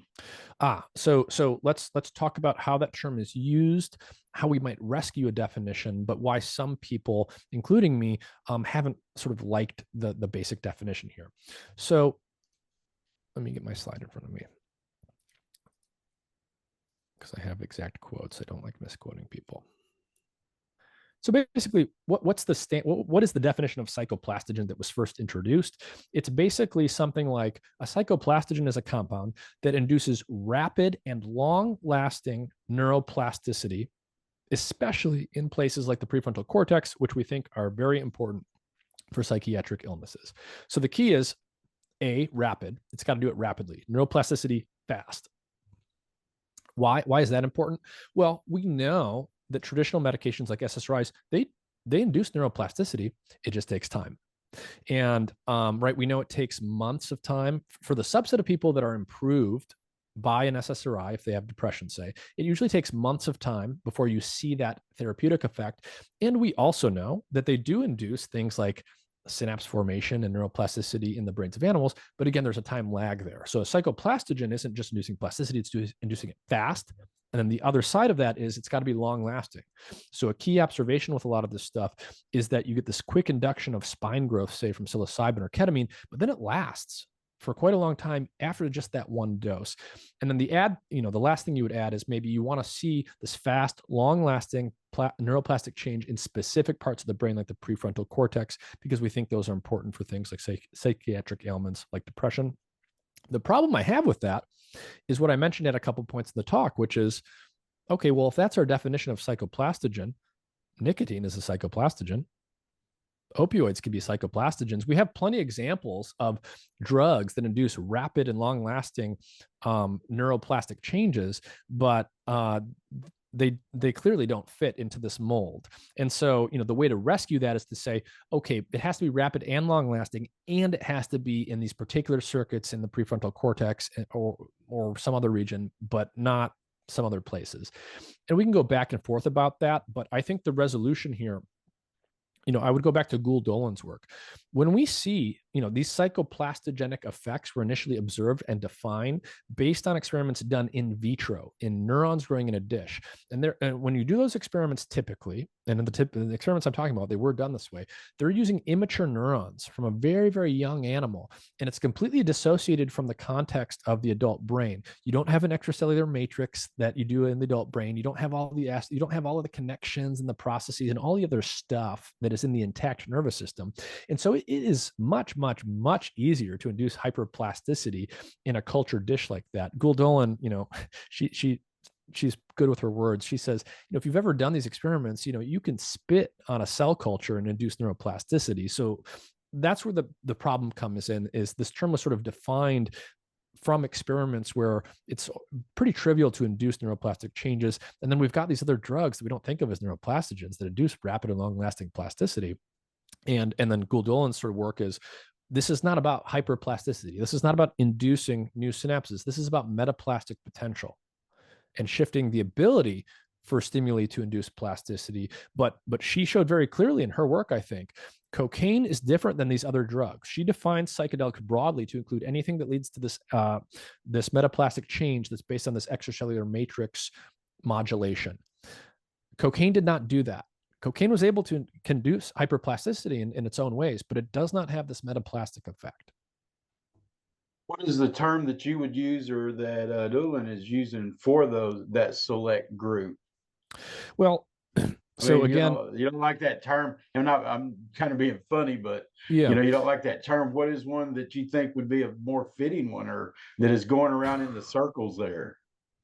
So let's talk about how that term is used, how we might rescue a definition, but why some people, including me, haven't sort of liked the basic definition here. So let me get my slide in front of me, because I have exact quotes. I don't like misquoting people. So basically, what is the definition of psychoplastogen that was first introduced? It's basically something like a psychoplastogen is a compound that induces rapid and long-lasting neuroplasticity, especially in places like the prefrontal cortex, which we think are very important for psychiatric illnesses. So the key is rapid. It's got to do it rapidly. Neuroplasticity fast. Why is that important? Well, we know that traditional medications like SSRIs, they induce neuroplasticity. It just takes time. And right, we know it takes months of time for the subset of people that are improved by an SSRI, if they have depression, say. It usually takes months of time before you see that therapeutic effect. And we also know that they do induce things like synapse formation and neuroplasticity in the brains of animals. But again, there's a time lag there. So a psychoplastogen isn't just inducing plasticity, it's inducing it fast. And then the other side of that is it's got to be long lasting. So a key observation with a lot of this stuff is that you get this quick induction of spine growth, say from psilocybin or ketamine, but then it lasts for quite a long time after just that one dose. And then the last thing you would add is maybe you want to see this fast, long-lasting neuroplastic change in specific parts of the brain, like the prefrontal cortex, because we think those are important for things like psychiatric ailments like depression. The problem I have with that is what I mentioned at a couple points in the talk, which is, okay, well, if that's our definition of psychoplastogen, nicotine is a psychoplastogen. Opioids can be psychoplastogens. We have plenty of examples of drugs that induce rapid and long-lasting neuroplastic changes, but they clearly don't fit into this mold. And so, the way to rescue that is to say, okay, it has to be rapid and long-lasting, and it has to be in these particular circuits in the prefrontal cortex or some other region, but not some other places. And we can go back and forth about that, but I think the resolution here, I would go back to Gould Dolan's work. When we see, these psychoplastogenic effects were initially observed and defined based on experiments done in vitro, in neurons growing in a dish. And when you do those experiments typically, and in the experiments I'm talking about, they were done this way, they're using immature neurons from a very, very young animal. And it's completely dissociated from the context of the adult brain. You don't have an extracellular matrix that you do in the adult brain. You don't have all of the connections and the processes and all the other stuff that is in the intact nervous system. And so it is much, much, much easier to induce hyperplasticity in a cultured dish like that. Gould Dolan, she's good with her words. She says, if you've ever done these experiments, you can spit on a cell culture and induce neuroplasticity. So that's where the problem comes in, is this term was sort of defined from experiments where it's pretty trivial to induce neuroplastic changes. And then we've got these other drugs that we don't think of as neuroplastogens that induce rapid and long-lasting plasticity. And then Gould Dolan's sort of work is, this is not about hyperplasticity. This is not about inducing new synapses. This is about metaplastic potential and shifting the ability for stimuli to induce plasticity. But she showed very clearly in her work, I think, cocaine is different than these other drugs. She defines psychedelics broadly to include anything that leads to this metaplastic change that's based on this extracellular matrix modulation. Cocaine did not do that. Cocaine was able to induce hyperplasticity in its own ways, but it does not have this metaplastic effect. What is the term that you would use, or that Dolan is using for that select group? Well, so again, you don't like that term. I'm kind of being funny, but yeah, you don't like that term. What is one that you think would be a more fitting one, or that is going around in the circles there?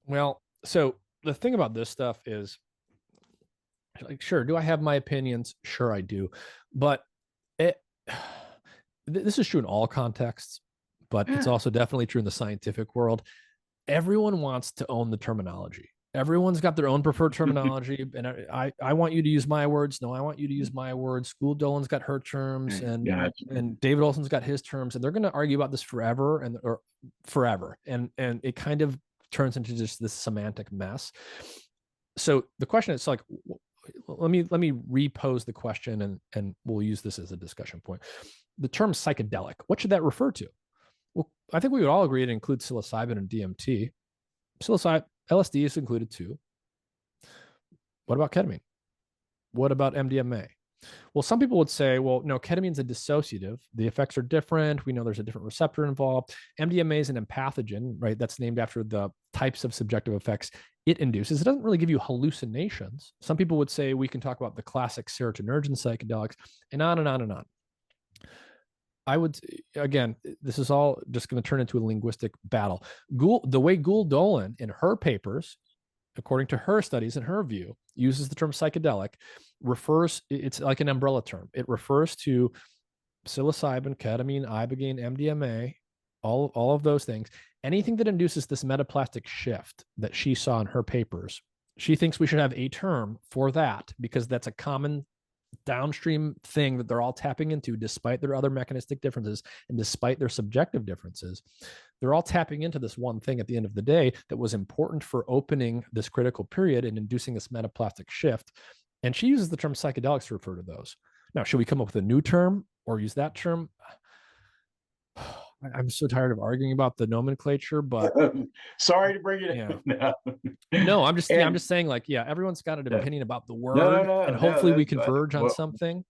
Well, so the thing about this stuff is, like, sure, do I have my opinions? Sure, I do. But this is true in all contexts, but it's also definitely true in the scientific world. Everyone wants to own the terminology. Everyone's got their own preferred terminology. And I want you to use my words. No, I want you to use my words. Gould Dolan's got her terms, and David Olson's got his terms, and they're going to argue about this forever or forever. And it kind of turns into just this semantic mess. So the question is, like, let me repose the question, and we'll use this as a discussion point. The term psychedelic, what should that refer to? Well, I think we would all agree it includes psilocybin and DMT. LSD is included too. What about ketamine? What about MDMA? Well, some people would say, well, no, ketamine's a dissociative. The effects are different. We know there's a different receptor involved. MDMA is an empathogen, right? That's named after the types of subjective effects it induces. It doesn't really give you hallucinations. Some people would say we can talk about the classic serotonergic psychedelics and on and on and on. I would, again, this is all just going to turn into a linguistic battle. The way Gould Dolan in her papers, according to her studies and her view, uses the term psychedelic, it's like an umbrella term. It refers to psilocybin, ketamine, ibogaine, MDMA, all of those things. Anything that induces this metaplastic shift that she saw in her papers, she thinks we should have a term for that because that's a common downstream thing that they're all tapping into despite their other mechanistic differences and despite their subjective differences. They're all tapping into this one thing at the end of the day that was important for opening this critical period and inducing this metaplastic shift. And she uses the term psychedelics to refer to those. Now, should we come up with a new term or use that term? I'm so tired of arguing about the nomenclature, but sorry to bring it yeah. No, I'm just saying, like, yeah, everyone's got an opinion about the word, and hopefully we converge on something.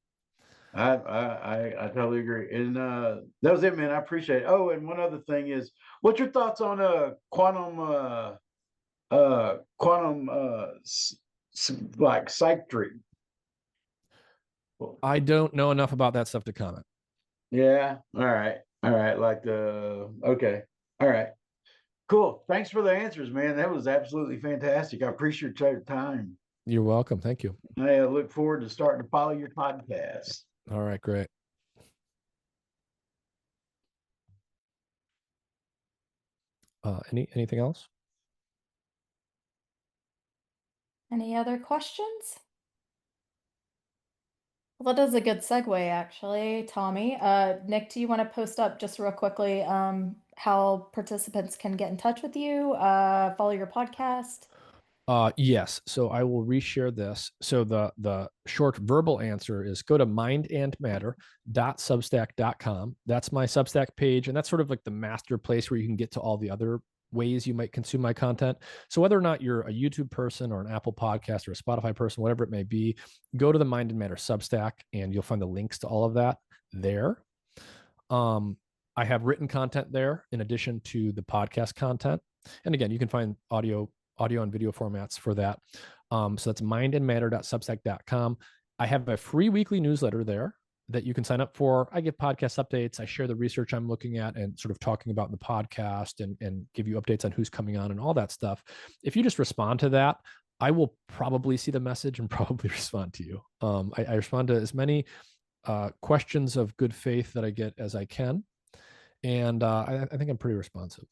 I totally agree. And that was it, man. I appreciate it. Oh, and one other thing is, what's your thoughts on quantum like psychiatry? I don't know enough about that stuff to comment. Yeah. All right. Like okay. All right. Cool. Thanks for the answers, man. That was absolutely fantastic. I appreciate your time. You're welcome. Thank you. I look forward to starting to follow your podcast. All right, great. Anything else? Any other questions? Well, that is a good segue, actually, Tommy. Nick, do you want to post up just real quickly how participants can get in touch with you, follow your podcast? Yes. So I will reshare this. So the short verbal answer is go to mindandmatter.substack.com. That's my Substack page, and that's sort of like the master place where you can get to all the other ways you might consume my content. So whether or not you're a YouTube person or an Apple podcast or a Spotify person, whatever it may be, go to the Mind and Matter Substack and you'll find the links to all of that there. I have written content there in addition to the podcast content. And again, you can find audio and video formats for that. So that's mindandmatter.substack.com. I have a free weekly newsletter there that you can sign up for. I give podcast updates. I share the research I'm looking at and sort of talking about in the podcast and give you updates on who's coming on and all that stuff. If you just respond to that, I will probably see the message and probably respond to you. I respond to as many questions of good faith that I get as I can. And I think I'm pretty responsive.